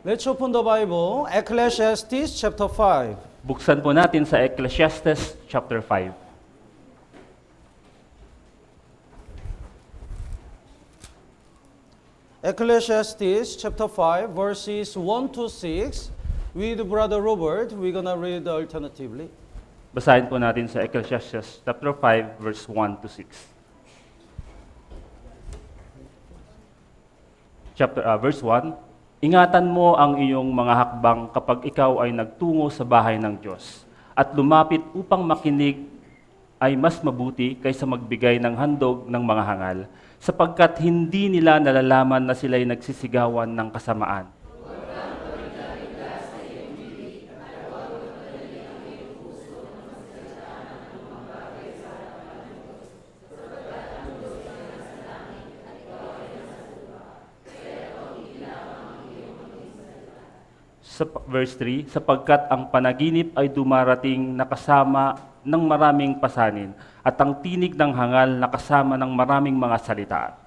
Let's open the Bible, Ecclesiastes chapter 5. Buksan po natin sa Ecclesiastes chapter 5. Ecclesiastes chapter 5, verses 1 to 6. With Brother Robert, we're going to read alternatively. Basahin po natin sa Ecclesiastes chapter 5 verse 1 to 6. Verse 1, ingatan mo ang iyong mga hakbang kapag ikaw ay nagtungo sa bahay ng Diyos at lumapit upang makinig ay mas mabuti kaysa magbigay ng handog ng mga hangal, sapagkat hindi nila nalalaman na sila'y nagsisigawan ng kasamaan. Verse 3, sapagkat ang panaginip ay dumarating na kasama ng maraming pasanin at ang tinig ng hangal na kasama ng maraming mga salita.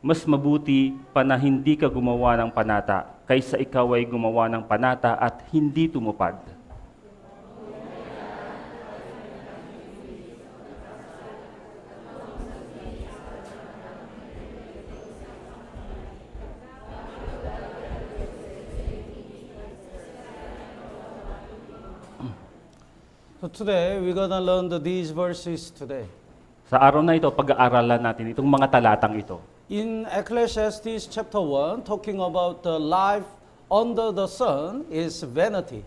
Mas mabuti pa na hindi ka gumawa ng panata kaysa ikaw ay gumawa ng panata at hindi tumupad. So today, we're going to learn these verses today. Sa araw na ito, pag-aaralan natin itong mga talatang ito. In Ecclesiastes chapter 1, talking about the life under the sun is vanity.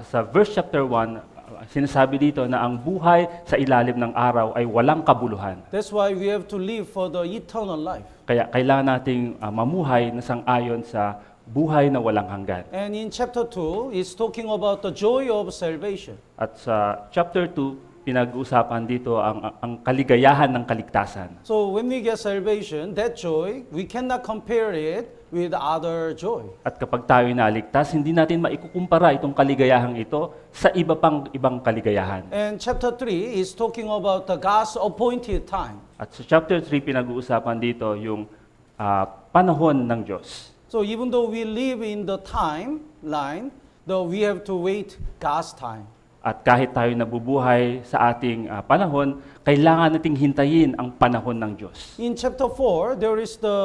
Sa verse chapter 1, sinasabi dito na ang buhay sa ilalim ng araw ay walang kabuluhan. That's why we have to live for the eternal life. Kaya kailangan nating mamuhay na sang-ayon sa buhay na walang hanggan. And in chapter 2, it's talking about the joy of salvation. At sa chapter 2, pinag-uusapan dito ang kaligayahan ng kaligtasan. So when we get salvation, that joy, we cannot compare it with other joy. At kapag tayo naligtas, hindi natin maikukumpara itong kaligayahang ito sa ibang kaligayahan. And chapter 3 is talking about the God's appointed time. At sa chapter 3, pinag-uusapan dito yung panahon ng Diyos. So even though we live in the timeline, though we have to wait God's time. At kahit tayo nabubuhay sa ating panahon, kailangan nating hintayin ang panahon ng Diyos. In chapter 4, there is the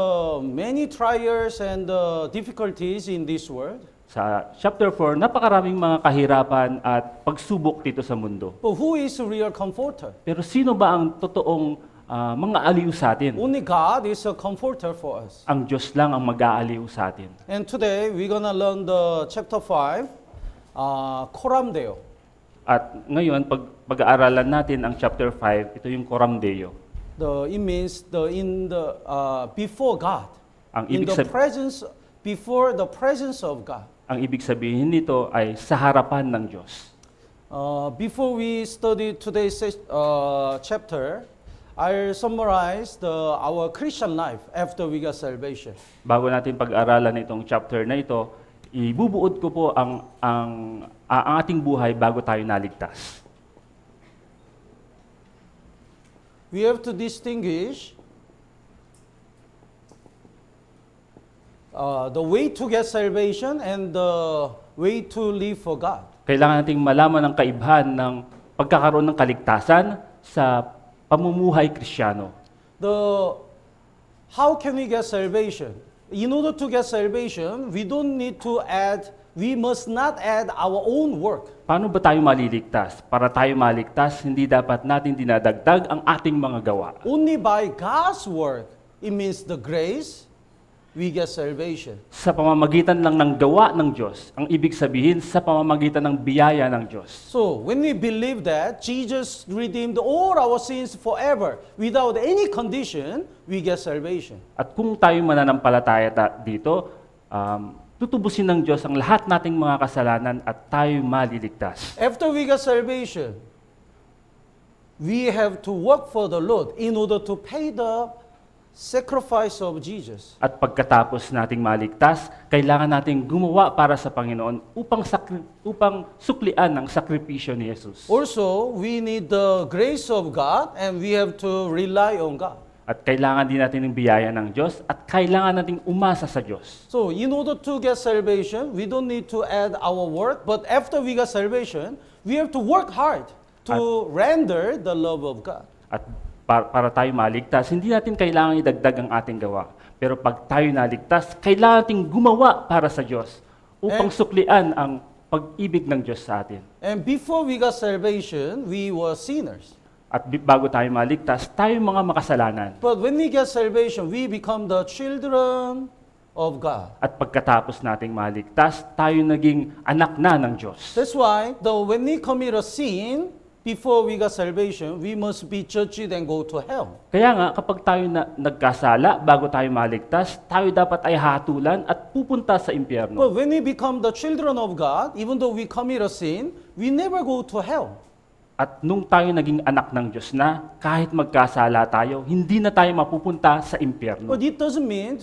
many trials and difficulties in this world. Sa chapter 4, napakaraming mga kahirapan at pagsubok dito sa mundo. But who is the real comforter? Pero sino ba ang totoong mga aliw sa atin? Only God is a comforter for us. Ang Diyos lang ang mag-aaliw sa atin. And today, we're gonna learn the chapter 5, Coram Deo. At ngayon, pag-aaralan natin ang chapter 5, ito yung Coram Deo. It means before God. Ang In ibig the presence, before the presence of God. Ang ibig sabihin nito ay sa harapan ng Diyos. Before we study today's chapter, I'll summarize our Christian life after we got salvation. Bago natin pag-aralan itong chapter na ito, ibubuod ko po ang ating buhay bago tayo naligtas. We have to distinguish the way to get salvation and the way to live for God. Kailangan nating malaman ang kaibhan ng pagkakaroon ng kaligtasan sa pamumuhay Kristiyano. How can we get salvation? In order to get salvation, we must not add our own work. Paano ba tayo maliligtas? Para tayo maligtas, hindi dapat natin dinadagdag ang ating mga gawa. Only by God's work, it means the grace, we get salvation. Sa pamamagitan lang ng gawa ng Diyos, ang ibig sabihin sa pamamagitan ng biyaya ng Diyos. So, when we believe that Jesus redeemed all our sins forever, without any condition, we get salvation. At kung tayo mananampalataya dito, tutubusin ng Diyos ang lahat nating mga kasalanan at tayo maliligtas. After we get salvation, we have to work for the Lord in order to pay the sacrifice of Jesus. At pagkatapos nating maligtas, kailangan nating gumawa para sa Panginoon upang suklian ang sakripisyo ni Jesus. Also, we need the grace of God and we have to rely on God. At kailangan din natin ng biyaya ng Diyos at kailangan nating umasa sa Diyos. So, in order to get salvation, we don't need to add our work, but after we got salvation, we have to work hard to render the love of God. At para tayo maligtas, hindi natin kailangan idagdag ang ating gawa. Pero pag tayo naligtas, kailangan nating gumawa para sa Diyos upang suklian ang pag-ibig ng Diyos sa atin. And before we got salvation, we were sinners. At bago tayo maligtas, tayo mga makasalanan. But when we get salvation, we become the children of God. At pagkatapos nating maligtas, tayo naging anak na ng Diyos. That's why when we commit a sin, before we got salvation, we must be judged and go to hell. Kaya nga, kapag tayo nagkasala, bago tayo maligtas, tayo dapat ay hatulan at pupunta sa impyerno. But when we become the children of God, even though we commit a sin, we never go to hell. At nung tayo naging anak ng Diyos na, kahit magkasala tayo, hindi na tayo mapupunta sa impyerno. But it doesn't mean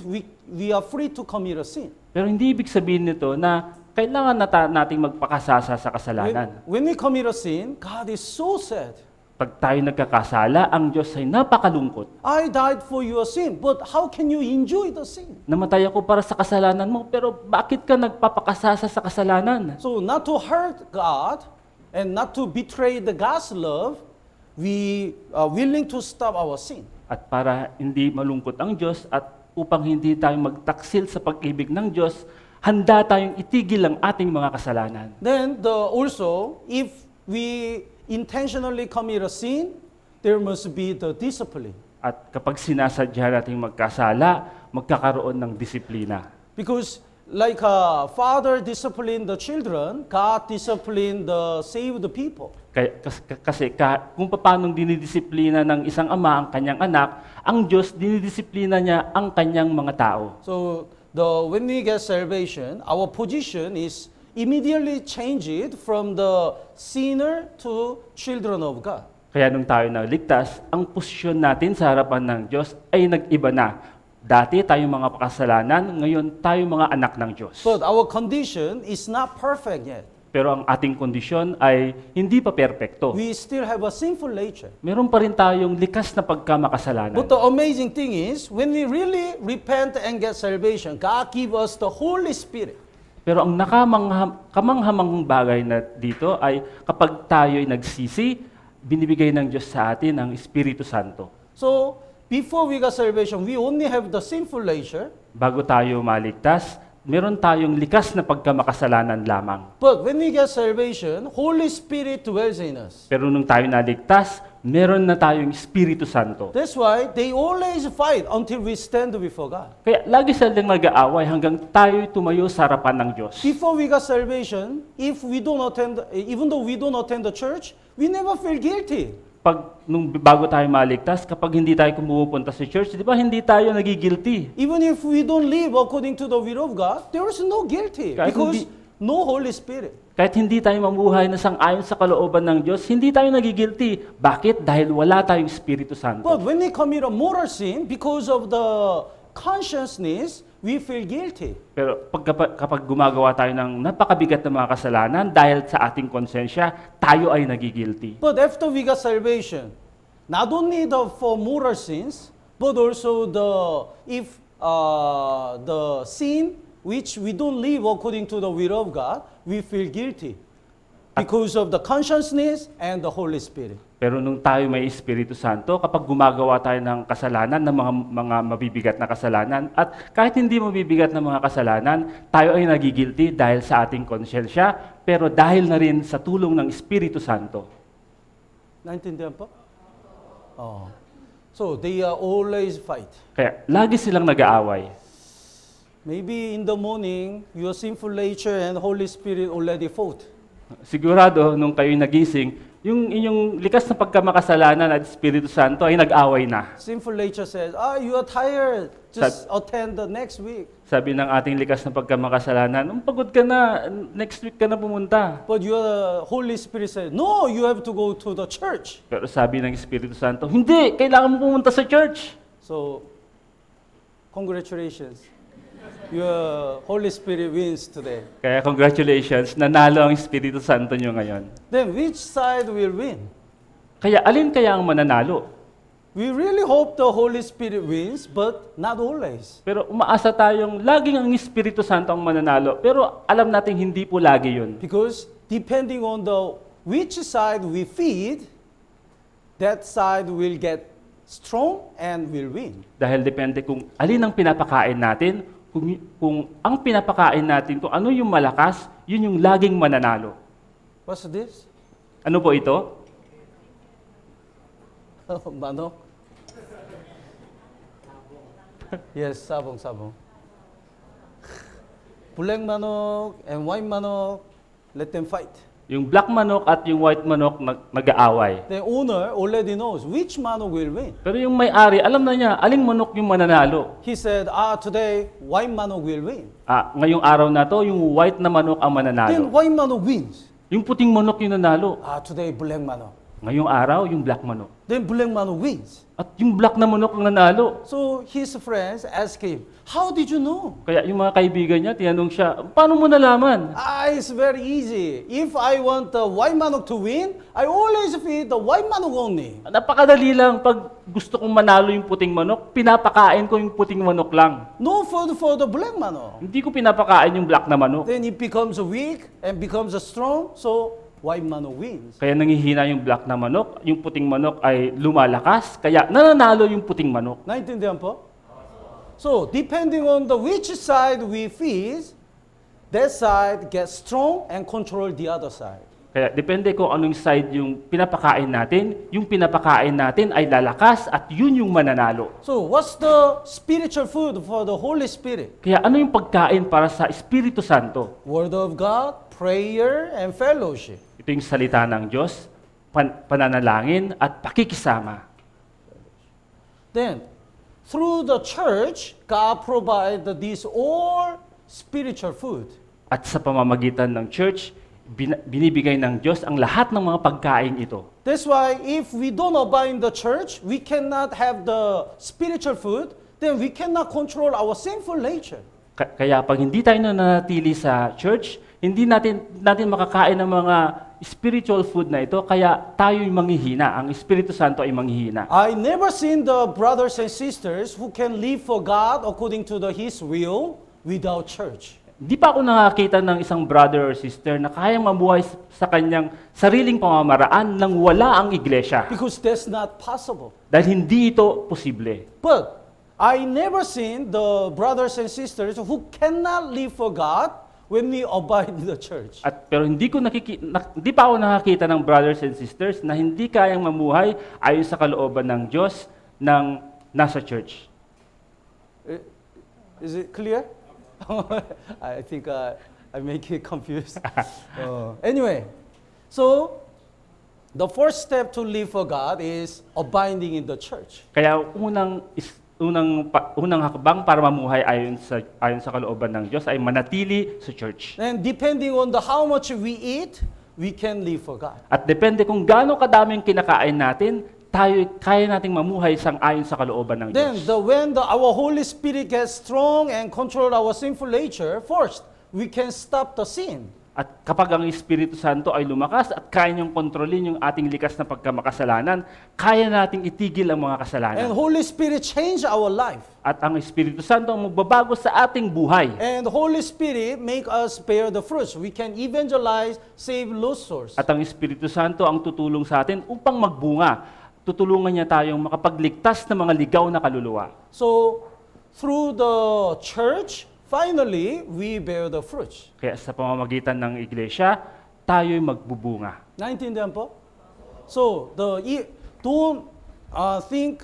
we are free to commit a sin. Pero hindi ibig sabihin nito na kailangan nating magpakasasa sa kasalanan. When we commit a sin, God is so sad. Pag tayo nagkakasala, ang Diyos ay napakalungkot. I died for your sin, but how can you enjoy the sin? Namatay ako para sa kasalanan mo, pero bakit ka nagpapakasasa sa kasalanan? So not to hurt God and not to betray the God's love, we are willing to stop our sin. At para hindi malungkot ang Diyos at upang hindi tayo magtaksil sa pag-ibig ng Diyos, handa tayong itigil ang ating mga kasalanan. Then also, if we intentionally commit a sin, there must be the discipline. At kapag sinasadya nating magkasala, magkakaroon ng disiplina. Because like a father discipline the children, God discipline the saved people. Kasi kung paano dinidisiplina ng isang ama ang kanyang anak, ang Diyos dinidisiplina niya ang kanyang mga tao. So when we get salvation, our position is immediately changed from the sinner to children of God. Kaya nung tayo naligtas, ang posisyon natin sa harapan ng Diyos ay nag-iba na. Dati tayo mga pakasalanan, ngayon tayo mga anak ng Diyos. But our condition is not perfect yet. Pero ang ating kondisyon ay hindi pa perpekto. We still have a sinful nature. Meron pa rin tayong likas na pagkamakasalanan. But the amazing thing is, when we really repent and get salvation, God give us the Holy Spirit. Pero ang kamanghamanghang bagay na dito ay kapag tayo ay nagsisi, binibigay ng Diyos sa atin ang Espiritu Santo. So, before we got salvation, we only have the sinful nature. Bago tayo maligtas, meron tayong likas na pagkamakasalanan lamang. But when we get salvation, Holy Spirit dwells in us. Pero nung tayo naligtas, meron na tayong Espiritu Santo. That's why they always fight until we stand before God. Kaya lagi silang nag-aaway hanggang tayo tumayo sa harapan ng Diyos. Before we got salvation, if we don't attend, even though we don't attend the church, we never feel guilty. Bago tayo maligtas, kapag hindi tayo pumupunta sa church, di ba hindi tayo nagigilty? Even if we don't live according to the will of God, there is no guilty Kahit because no Holy Spirit. Kahit hindi tayo mamuhay na sang-ayon sa kalooban ng Diyos, hindi tayo nagigilty. Bakit? Dahil wala tayong Espiritu Santo. But when we commit a moral sin, because of the consciousness, we feel guilty. Pero kapag gumagawa tayo ng napakabigat na mga kasalanan, dahil sa ating konsensya, tayo ay nagigilty. But after we got salvation, not only for moral sins, but also if the sin which we don't live according to the will of God, we feel guilty because of the consciousness and the Holy Spirit. Pero nung tayo may Espiritu Santo, kapag gumagawa tayo ng kasalanan, ng mga mabibigat na kasalanan, at kahit hindi mabibigat na mga kasalanan, tayo ay nagigilty dahil sa ating konsyensya, pero dahil na rin sa tulong ng Espiritu Santo. Naintindihan po? Oh. So they always fight. Kaya lagi silang nag-aaway. Maybe in the morning, your sinful nature and Holy Spirit already fought. Sigurado, nung kayo nagising, yung inyong likas na pagkamakasalanan at Espiritu Santo ay nag-away na. Sinful nature says, you are tired. Just attend the next week. Sabi ng ating likas na pagkamakasalanan, pagod ka na, next week ka na pumunta. But your Holy Spirit says, no, you have to go to the church. Pero sabi ng Espiritu Santo, hindi, kailangan mo pumunta sa church. So Congratulations. Your Holy Spirit wins today. Kaya congratulations, nanalo ang Espiritu Santo nyo ngayon. Then which side will win? Kaya alin kaya ang mananalo? We really hope the Holy Spirit wins, but not always. Pero umaasa tayong laging ang Espiritu Santo ang mananalo. Pero alam natin hindi po lagi yun. Because depending on the which side we feed, that side will get strong and will win. Dahil depende kung alin ang pinapakain natin, kung ang pinapakain natin, kung ano yung malakas, yun yung laging mananalo. What's this? Ano po ito? Manok? Yes, sabong. Black manok and white manok, let them fight. Yung black manok at yung white manok nag-aaway. The owner already knows which manok will win. Pero yung may-ari, alam na niya, aling manok yung mananalo. He said, today white manok will win. Ngayong araw na to, yung white na manok ang Then mananalo. white manok wins. Yung puting manok yung nanalo. Today black manok. Ngayong araw, yung black manok. Then black manok wins. At yung black na manok ang nanalo. So his friends asked him, how did you know? Kaya yung mga kaibigan niya, tinanong siya, paano mo nalaman? It's very easy. If I want the white manok to win, I always feed the white manok only. Napakadali lang. Pag gusto kong manalo yung puting manok, pinapakain ko yung puting manok lang. No food for the black manok. Hindi ko pinapakain yung black na manok. Then it becomes weak and becomes strong, so white manok wins. Kaya nangihina yung black na manok, yung puting manok ay lumalakas, kaya nananalo yung puting manok. Naintindihan po? So, depending on the which side we feed, that side gets strong and control the other side. Kaya depende kung anong side yung pinapakain natin ay lalakas at yun yung mananalo. So, what's the spiritual food for the Holy Spirit? Kaya ano yung pagkain para sa Espiritu Santo? Word of God, prayer, and fellowship. Ito yung salita ng Diyos, pananalangin at pakikisama. Then, through the church, God provides these all spiritual food. At sa pamamagitan ng church, binibigay ng Diyos ang lahat ng mga pagkain ito. That's why if we don't abide in the church, we cannot have the spiritual food, then we cannot control our sinful nature. Kaya pag hindi tayo nananatili sa church, hindi natin makakain ng mga spiritual food na ito, kaya tayo'y manghihina. Ang Espiritu Santo ay manghihina. I never seen the brothers and sisters who can live for God according to His will without church. Hindi pa ako nakakita ng isang brother or sister na kayang mabuhay sa kanyang sariling pamamaraan nang wala ang iglesia. Because that's not possible. Dahil hindi ito posible. But I never seen the brothers and sisters who cannot live for God when we abide in the church. Pero hindi pa ako nakakita ng brothers and sisters na hindi kayang mamuhay ayon sa kalooban ng Diyos ng nasa church. Is it clear? I think I make it confused. Anyway, so the first step to live for God is abiding in the church. Kaya unang hakbang para mamuhay ayon sa kalooban ng Diyos ay manatili sa church. And depending on how much we eat, we can live for God. At depende kung gaano kadaming kinakain natin, kaya nating mamuhay ayon sa kalooban ng Then, Diyos. when our Holy Spirit gets strong and control our sinful nature, first, we can stop the sin. At kapag ang Espiritu Santo ay lumakas at kaya niyang kontrolin yung ating likas na pagkamakasalanan, kaya nating itigil ang mga kasalanan. And Holy Spirit change our life. At ang Espiritu Santo ang magbabago sa ating buhay. And the Holy Spirit make us bear the fruits. We can evangelize, save lost souls. At ang Espiritu Santo ang tutulong sa atin upang magbunga. Tutulungan niya tayong makapagligtas ng mga ligaw na kaluluwa. So, through the church, finally, we bear the fruits. Kaya sa pamamagitan ng iglesia, tayo'y magbubunga. Naintindihan po? So, don't think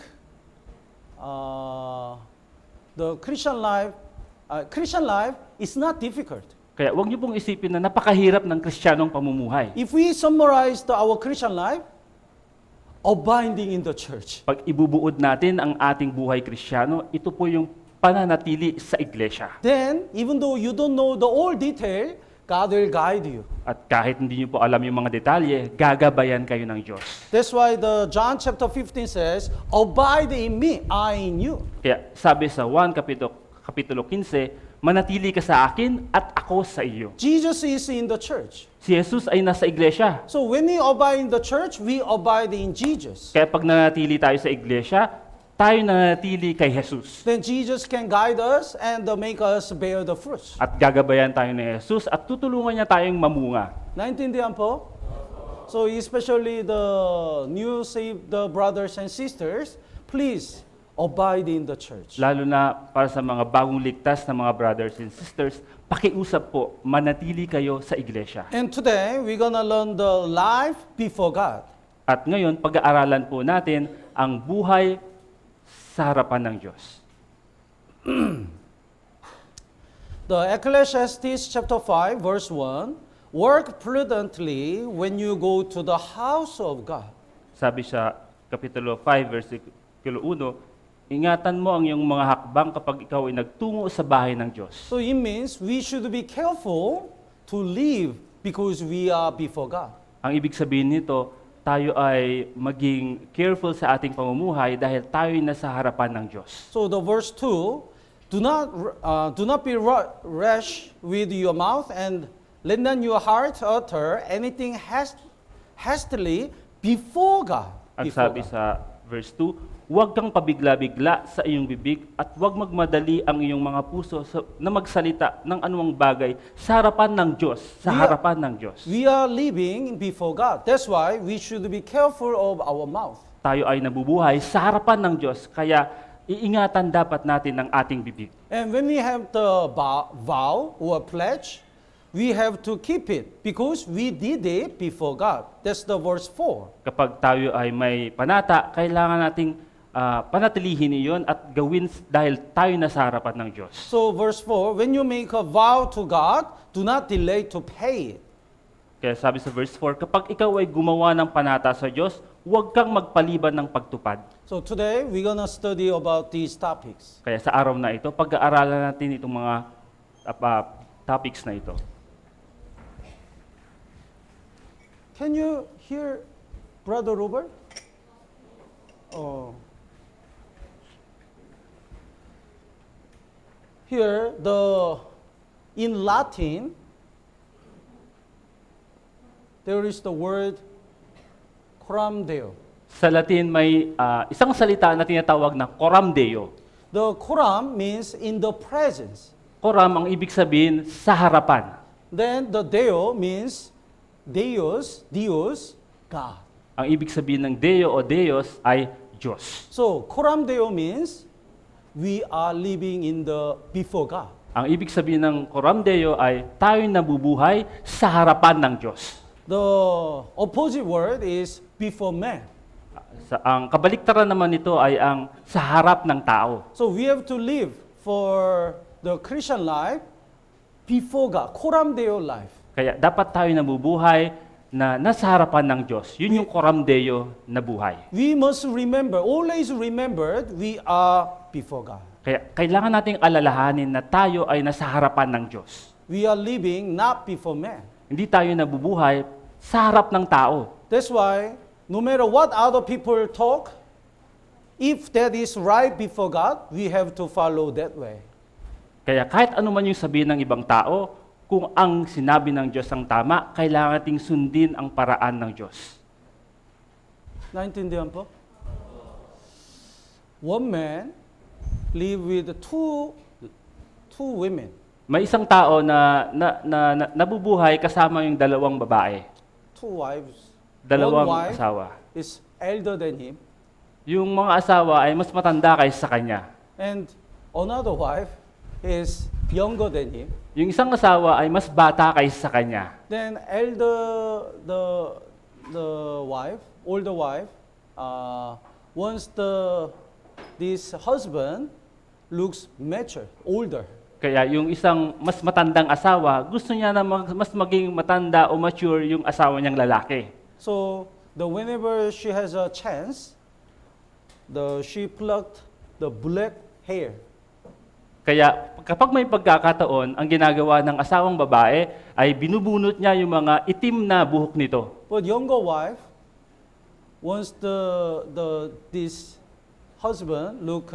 the Christian life is not difficult. Kaya huwag niyo pong isipin na napakahirap ng Kristiyanong pamumuhay. If we summarize our Christian life, abiding in the church. Pag ibubuod natin ang ating buhay Kristiyano, ito po yung pananatili sa iglesia. Then, even though you don't know the all detail, God will guide you. At kahit hindi niyo po alam yung mga detalye, gagabayan kayo ng Diyos. That's why the John chapter 15 says, "Abide in me, I in you." Kaya sabi sa 1 kapitulo 15, manatili ka sa akin at ako sa iyo. Jesus is in the church. Si Jesus ay nasa iglesia. So when we abide in the church, we abide in Jesus. Kaya pag nanatili tayo sa iglesia, tayo nanatili kay Jesus. Then Jesus can guide us and make us bear the fruits. At gagabayan tayo ni Jesus at tutulungan niya tayong mamunga. Naintindihan po? So especially the new saved brothers and sisters, please abide in the church. Lalo na para sa mga bagong ligtas na mga brothers and sisters, pakiusap po, manatili kayo sa iglesia. And today, we're gonna learn the life before God. At ngayon, pag-aaralan po natin ang buhay sa harapan ng Diyos. The Ecclesiastes chapter 5, verse 1, work prudently when you go to the house of God. Sabi sa Kapitulo 5, versikulo 1, ingatan mo ang iyong mga hakbang kapag ikaw ay nagtungo sa bahay ng Diyos. So it means we should be careful to live because we are before God. Ang ibig sabihin nito, tayo ay maging careful sa ating pamumuhay dahil tayo ay nasa harapan ng Diyos. So the verse 2, do not be rash with your mouth and let not your heart utter anything hastily before God. Ang Before sabi God. sa verse 2, huwag kang pabigla-bigla sa iyong bibig at huwag magmadali ang iyong mga puso na magsalita ng anumang bagay sa harapan ng Diyos, sa We are- harapan ng Diyos. We are living before God. That's why we should be careful of our mouth. Tayo ay nabubuhay sa harapan ng Diyos, kaya iingatan dapat natin ang ating bibig. And when we have the vow or pledge, we have to keep it because we did it before God. That's the verse 4. Kapag tayo ay may panata, kailangan nating panatilihin iyon at gawin dahil tayo nasa harapan ng Diyos. So verse 4, when you make a vow to God, do not delay to pay it. Kaya sabi sa verse 4, kapag ikaw ay gumawa ng panata sa Diyos, huwag kang magpaliban ng pagtupad. So today, we're going to study about these topics. Kaya sa araw na ito, pag-aaralan natin itong mga topics na ito. Can you hear Brother Robert? Oh. Here, in Latin, there is the word coram deo. Sa Latin, may isang salita na tinatawag na coram deo. The coram means in the presence. Coram ang ibig sabihin sa harapan. Then the deo means Deus, God. Ang ibig sabihin ng deo o Deus ay Diyos. So coram deo means we are living in the before God. Ang ibig sabihin ng coram deo ay tayo nabubuhay sa harapan ng Diyos. The opposite word is before man. Ang kabaliktaran naman nito ay ang sa harap ng tao. So we have to live for the Christian life before God, coram deo life. Kaya dapat tayo nabubuhay na nasa harapan ng Diyos. Yun yung coram deo na buhay. We must remember, always remember, we are before God. Kaya kailangan nating alalahanin na tayo ay nasa harapan ng Diyos. We are living not before man. Hindi tayo nabubuhay sa harap ng tao. That's why no matter what other people talk, if that is right before God, we have to follow that way. Kaya kahit ano man yung sabihin ng ibang tao, kung ang sinabi ng Diyos ang tama, kailangan nating sundin ang paraan ng Diyos. Naintindihan po? One man live with two women. May isang tao na nabubuhay kasama yung dalawang babae, Two wives. dalawang One wife asawa. is elder than him, Yung mga asawa ay mas matanda kaysa sa kanya. and another wife is younger than him. Yung isang asawa ay mas bata kaysa sa kanya. Then the wife, older wife, wants this husband looks mature, older. Kaya yung isang mas matandang asawa, gusto niya na mas maging matanda o mature yung asawa niyang lalaki. So whenever she has a chance, she plucked the black hair Kaya kapag may pagkakataon, ang ginagawa ng asawang babae ay binubunot niya yung mga itim na buhok nito. But younger wife wants this husband look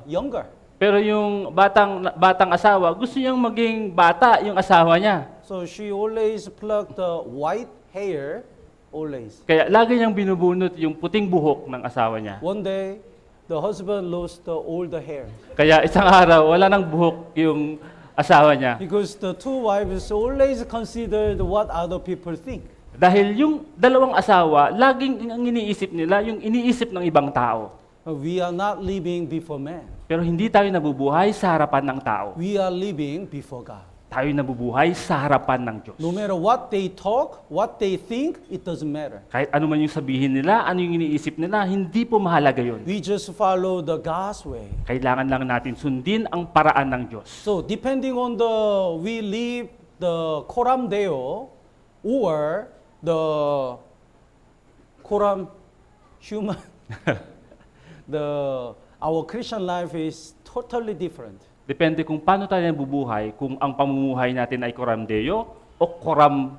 younger. Pero yung batang asawa, gusto niyang maging bata yung asawa niya. So she always pluck the white hair, always. Kaya lagi niyang binubunot yung puting buhok ng asawa niya. One day, the husband lost all the hair. Kaya isang araw, wala nang buhok yung asawa niya. Because the two wives always considered what other people think. Dahil yung dalawang asawa, laging ang iniisip nila, yung iniisip ng ibang tao. We are not living before man. Pero hindi tayo nabubuhay sa harapan ng tao. We are living before God. Tayo nabubuhay sa harapan ng Diyos. No matter what they talk, what they think, it doesn't matter. Kahit ano man yung sabihin nila, ano yung iniisip nila, hindi po mahalaga yun. We just follow the God's way. Kailangan lang natin sundin ang paraan ng Diyos. So depending on we live the Coram Deo or the Coram human, our Christian life is totally different. Depende kung paano tayo nabubuhay, kung ang pamumuhay natin ay Coram Deo o Coram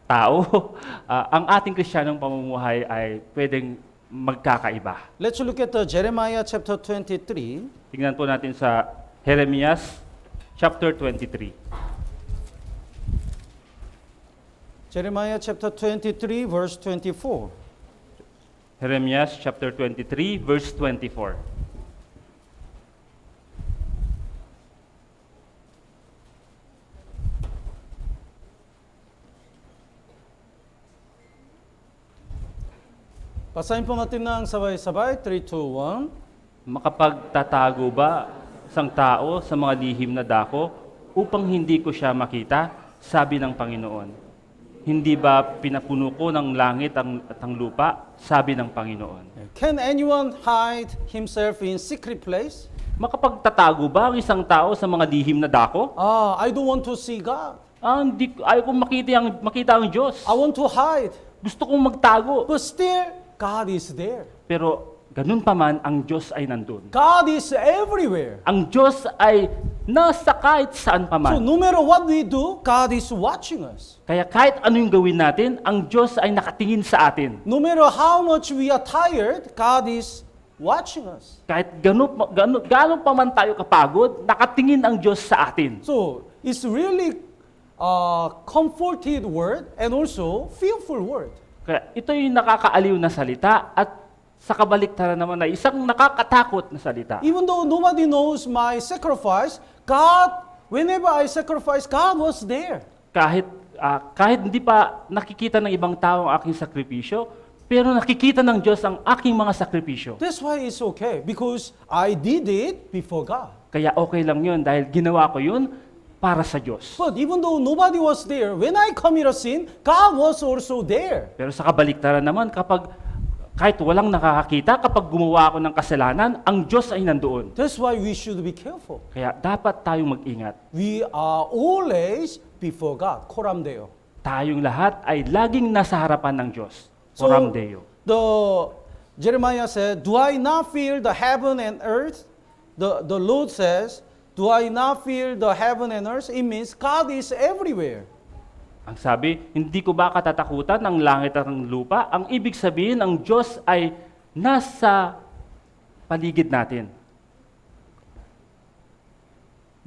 tao, ang ating Kristiyanong pamumuhay ay pwedeng magkakaiba. Let's look at Jeremiah chapter 23. Tingnan po natin sa Jeremias chapter 23. Jeremiah chapter 23 verse 24. Jeremias chapter 23 verse 24. Basahin po natin ng sabay-sabay. 3, 2, 1. Makapagtatago ba isang tao sa mga lihim na dako upang hindi ko siya makita? Sabi ng Panginoon. Hindi ba pinapuno ko ng langit at ang lupa? Sabi ng Panginoon. Can anyone hide himself in secret place? Makapagtatago ba ang isang tao sa mga lihim na dako? I don't want to see God. Ayaw kong makita ang Diyos. I want to hide. Gusto kong magtago. But still, God is there. Pero ganun pa man, ang Diyos ay nandun. God is everywhere. Ang Diyos ay nasa kahit saan pa So man. no matter what we do, God is watching us. Kaya kahit ano yung gawin natin, ang Diyos ay nakatingin sa atin. No matter how much we are tired, God is watching us. Kahit gano'n pa man tayo kapagod, nakatingin ang Diyos sa atin. So it's really comforted word and also fearful word. Kaya ito yung nakakaaliw na salita at sa kabaliktaran naman na isang nakakatakot na salita. Even though nobody knows my sacrifice, God, whenever I sacrifice, God was there. Kahit hindi pa nakikita ng ibang tao ang aking sakripisyo, pero nakikita ng Diyos ang aking mga sakripisyo. That's why it's okay, because I did it before God. Kaya okay lang yun dahil ginawa ko yun para sa Diyos. But even though nobody was there, when I commit a sin, God was also there. Pero sa kabaliktaran naman, kahit walang nakakakita, kapag gumawa ako ng kasalanan, ang Diyos ay nandoon. That's why we should be careful. Kaya dapat tayong mag-ingat. We are always before God. Coram Deo. Tayong lahat ay laging nasa harapan ng Diyos. So, Coram Deo. Jeremiah said, do I not feel the heaven and earth? The Lord says, do I not feel the heaven and earth? It means God is everywhere. Ang sabi, hindi ko ba katatakutan ng langit at ng lupa? Ang ibig sabihin, ang Diyos ay nasa paligid natin.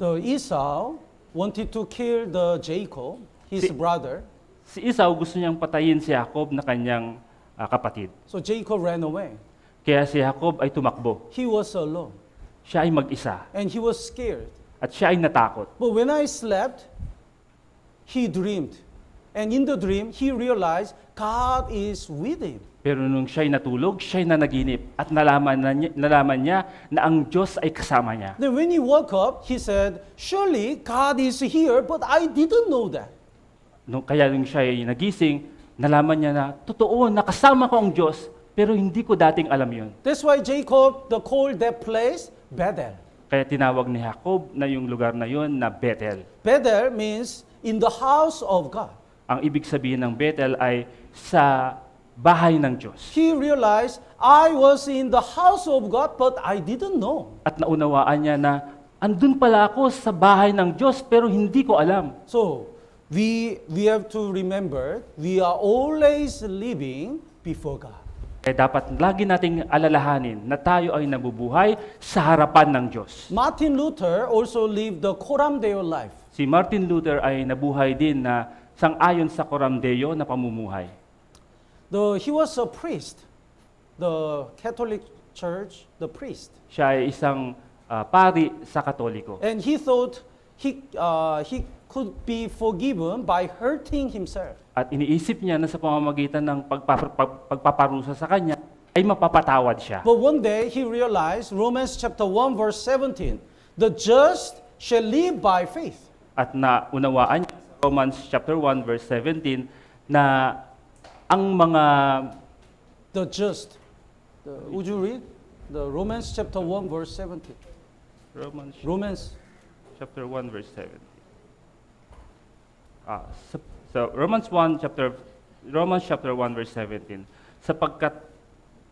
The Esau wanted to kill the Jacob, his brother. Si Esau gusto niyang patayin si Jacob na kanyang kapatid. So Jacob ran away. Kaya si Jacob ay tumakbo. He was alone. Siya ay mag-isa. And he was scared. At siya ay natakot. But when I slept, he dreamed. And in the dream, he realized God is with him. Pero nung siya'y natulog, siya'y nanaginip at nalaman niya na ang Diyos ay kasama niya. Then when he woke up, he said, surely God is here, but I didn't know that. Kaya nung siya'y nagising, nalaman niya na, totoo, nakasama ko ang Diyos, pero hindi ko dating alam yun. That's why Jacob called that place Bethel. Kaya tinawag ni Jacob na yung lugar na yun na Bethel. Bethel means in the house of God. Ang ibig sabihin ng Bethel ay sa bahay ng Diyos. He realized, I was in the house of God, but I didn't know. At naunawaan niya na andun pala ako sa bahay ng Diyos pero hindi ko alam. So we have to remember we are always living before God. Kaya dapat lagi nating alalahanin na tayo ay nabubuhay sa harapan ng Diyos. Martin Luther also lived the Coram Deo life. Si Martin Luther ay nabuhay din na sang-ayon sa Coram Deo na pamumuhay. He was a priest, the Catholic Church, the priest. Siya ay isang pari sa Katoliko. And he thought he could be forgiven by hurting himself. At iniisip niya na sa pamamagitan ng pagpaparusa sa kanya, ay mapapatawad siya. But one day he realized Romans chapter 1 verse 17, the just shall live by faith. At naunawaan niya sa Romans chapter 1 verse 17 na ang mga The just. Would you read? The Romans chapter 1 verse 17. Romans. chapter 1 verse 17. So Romans chapter 1 verse 17. Sapagkat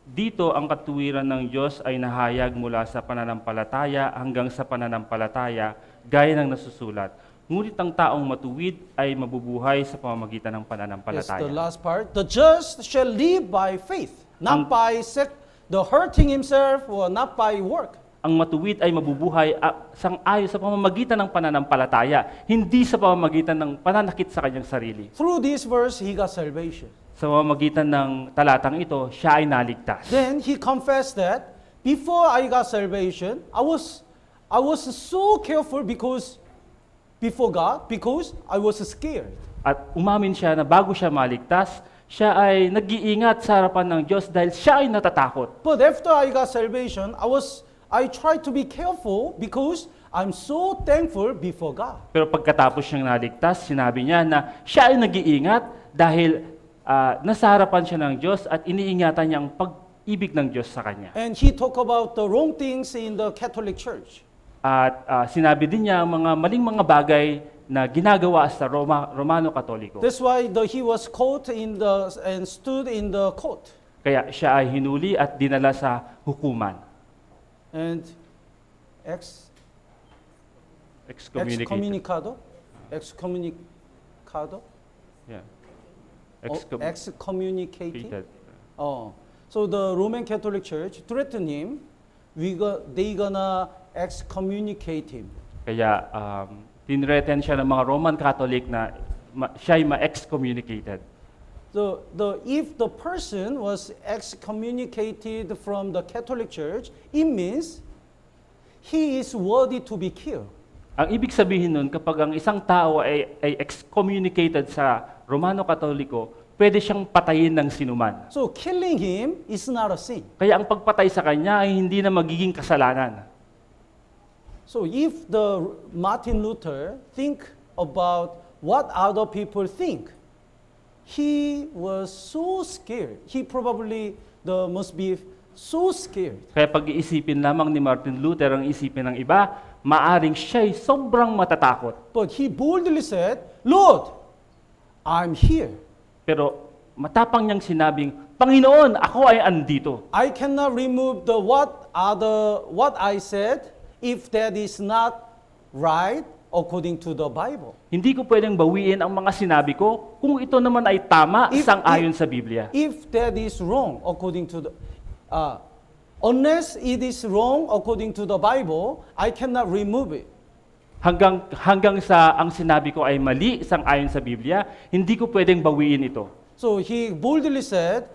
dito ang katuwiran ng Diyos ay nahayag mula sa pananampalataya hanggang sa pananampalataya, gaya ng nasusulat. Ngunit ang taong matuwid ay mabubuhay sa pamamagitan ng Yes, pananampalataya. the last part. The just shall live by faith, not by the hurting himself or not by work. Ang matuwid ay mabubuhay sang-ayon sa pamamagitan ng pananampalataya, hindi sa pamamagitan ng pananakit sa kanyang sarili. Through this verse, he got salvation. Sa pamamagitan ng talatang ito, siya ay naligtas. Then he confessed that before I got salvation, I was so careful before God because I was scared. At umamin siya na bago siya maligtas, siya ay nag-iingat sa harapan ng Diyos dahil siya ay natatakot. But after I got salvation, I tried to be careful because I'm so thankful before God. Pero pagkatapos siyang naligtas, sinabi niya na siya ay nag-iingat dahil nasa harapan siya ng Diyos at iniingatan niya ang pag-ibig ng Diyos sa kanya. And he talked about the wrong things in the Catholic Church. At sinabi din niya ang mga maling mga bagay na ginagawa sa Romano Katoliko. That's why he was caught and stood in the court. Kaya siya ay hinuli at dinala sa hukuman. And excommunicado? Yeah. Excommunicated? Oh. So the Roman Catholic Church threatened him, they gonna excommunicate him. Kaya tinreten siya ng mga Roman Catholic na siya ay ma-excommunicated. If the person was excommunicated from the Catholic Church, it means he is worthy to be killed. Ang ibig sabihin nun, kapag ang isang tao ay excommunicated sa Romano Katoliko, pwede siyang patayin ng sinuman. So killing him is not a sin. Kaya ang pagpatay sa kanya ay hindi na magiging kasalanan. So if the Martin Luther think about what other people think, he was so scared. He probably must be so scared. Kaya pag-iisipin lamang ni Martin Luther ang isipin ng iba, maaring siya'y sobrang matatakot. But he boldly said, Lord, I'm here. Pero matapang niyang sinabing, Panginoon, ako ay andito. I cannot remove what I said if that is not right according to the Bible. Hindi ko pwedeng bawiin ang mga sinabi ko kung ito naman ay tama sang-ayon sa Biblia. If that is wrong according to unless it is wrong according to the Bible, I cannot remove it. Hanggang sa ang sinabi ko ay mali sang-ayon sa Biblia, hindi ko pwedeng bawiin ito. So he boldly said,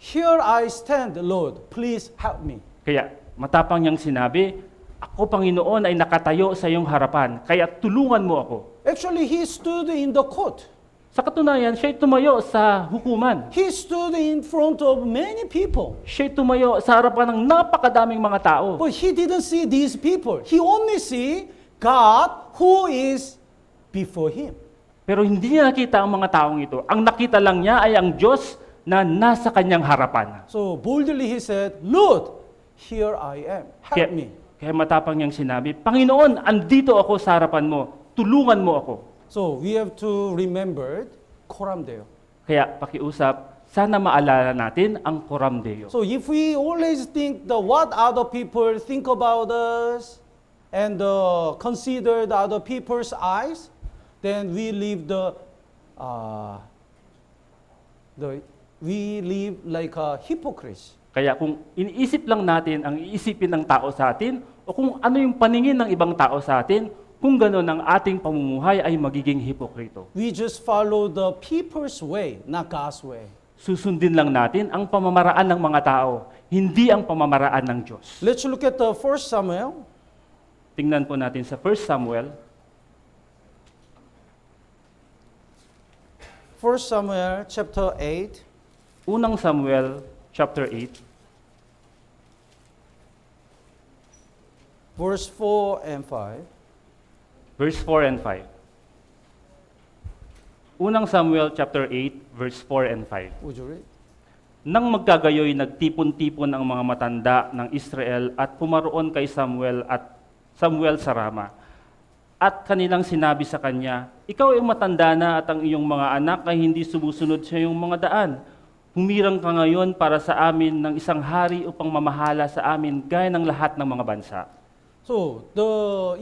"Here I stand, Lord. Please help me." Kaya matapang niyang sinabi, ako, Panginoon, ay nakatayo sa iyong harapan, kaya tulungan mo ako. Actually, he stood in the court. Sa katunayan, siya'y tumayo sa hukuman. He stood in front of many people. Siya'y tumayo sa harapan ng napakadaming mga tao. But he didn't see these people. He only see God who is before him. Pero hindi niya nakita ang mga taong ito. Ang nakita lang niya ay ang Diyos na nasa kanyang harapan. So boldly he said, "Lord, here I am. Help me." Kaya matapang niyang sinabi, Panginoon, andito ako sa harapan mo. Tulungan mo ako. So we have to remember Coram Deo. Kaya pakiusap, sana maalala natin ang Coram Deo. So if we always think what other people think about us, and consider the other people's eyes, then we live like a hypocrites. Kaya kung iniisip lang natin ang iisipin ng tao sa atin, o kung ano yung paningin ng ibang tao sa atin, kung gano'n ang ating pamumuhay ay magiging hipokrito. We just follow the people's way, not God's way. Susundin lang natin ang pamamaraan ng mga tao, hindi ang pamamaraan ng Diyos. Let's look at the 1 Samuel. Tingnan po natin sa 1 Samuel, 1 Samuel chapter 8, unang Samuel chapter 8, verse 4 and 5. verse 4 and 5. Unang Samuel chapter 8, verse 4 and 5. Would you read? Nang magkagayoy, nagtipon-tipon ang mga matanda ng Israel at pumaroon kay Samuel sa Rama. At kanilang sinabi sa kanya, ikaw ay matanda na at ang iyong mga anak ay hindi sumusunod sa iyong mga daan. Humirang ka ngayon para sa amin ng isang hari upang mamahala sa amin gaya ng lahat ng mga bansa. So the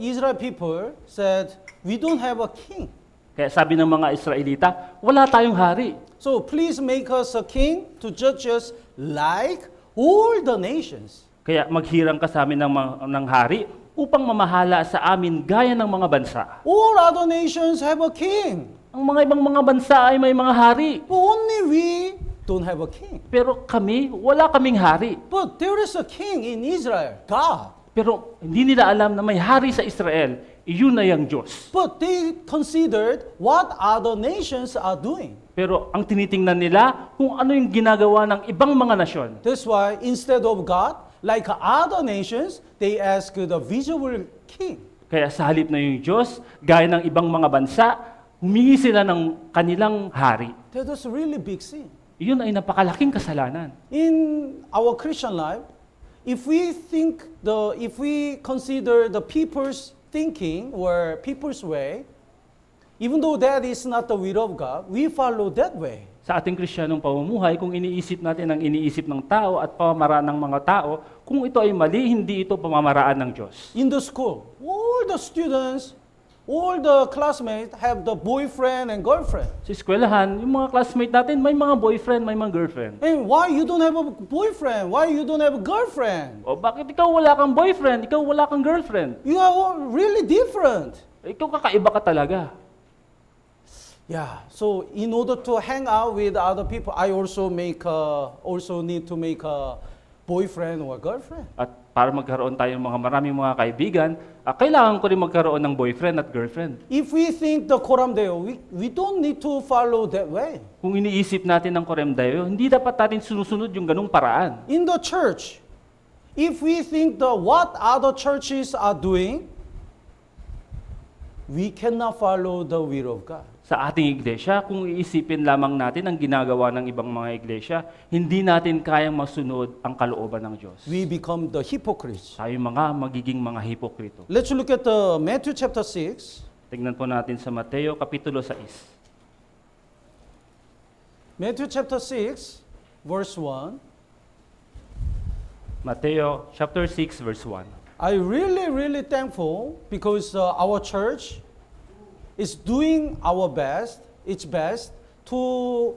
Israel people said, we don't have a king. Kaya sabi ng mga Israelita, wala tayong hari. So please make us a king to judge us like all the nations. Kaya maghirang ka sa amin ng hari upang mamahala sa amin gaya ng mga bansa. All other nations have a king, Ang mga ibang mga bansa ay may mga hari. but only we don't have a king. Pero kami, wala kaming hari. But there is a king in Israel, God. Pero hindi nila alam na may hari sa Israel, iyon ay ang Diyos. But they considered what other nations are doing. Pero ang tinitingnan nila kung ano yung ginagawa ng ibang mga nasyon. That's why instead of God, like other nations, they ask the visible king. Kaya sa halip na yung Diyos, gaya ng ibang mga bansa, humingi sila ng kanilang hari. That is really big sin. Iyon ay napakalaking kasalanan. In our Christian life, if we consider the people's thinking or people's way, even though that is not the will of God, we follow that way. Sa ating Kristiyanong pamumuhay, kung iniisip natin ang iniisip ng tao at pamamaraan ng mga tao, kung ito ay mali, hindi ito pamamaraan ng Diyos. In the school, all the students, all the classmates have the boyfriend and girlfriend. Sa eskwelahan, yung mga classmate natin, may mga boyfriend, may mga girlfriend. And why you don't have a boyfriend? Why you don't have a girlfriend? O bakit ikaw wala kang boyfriend, ikaw wala kang girlfriend? You are all really different. Ikaw kakaiba ka talaga. Yeah. So in order to hang out with other people, I also need to make a boyfriend or girlfriend. At para magkaroon tayo ng maraming mga kaibigan, kailangan ko rin magkaroon ng boyfriend at girlfriend. If we think the Coram Deo, we don't need to follow that way. Kung iniisip natin ng Coram Deo, hindi dapat natin sinusunod yung ganung paraan. In the church, if we think what other churches are doing, we cannot follow the will of God. Sa ating iglesia, kung iisipin lamang natin ang ginagawa ng ibang mga iglesia, hindi natin kayang masunod ang kalooban ng Diyos. We become the hypocrites. Tayo magiging mga hipokrito. Let's look at Matthew chapter 6. Tingnan po natin sa Mateo Kapitulo 6. Matthew chapter 6, verse 1. Mateo chapter 6 verse 1. I'm really thankful because our church is doing its best to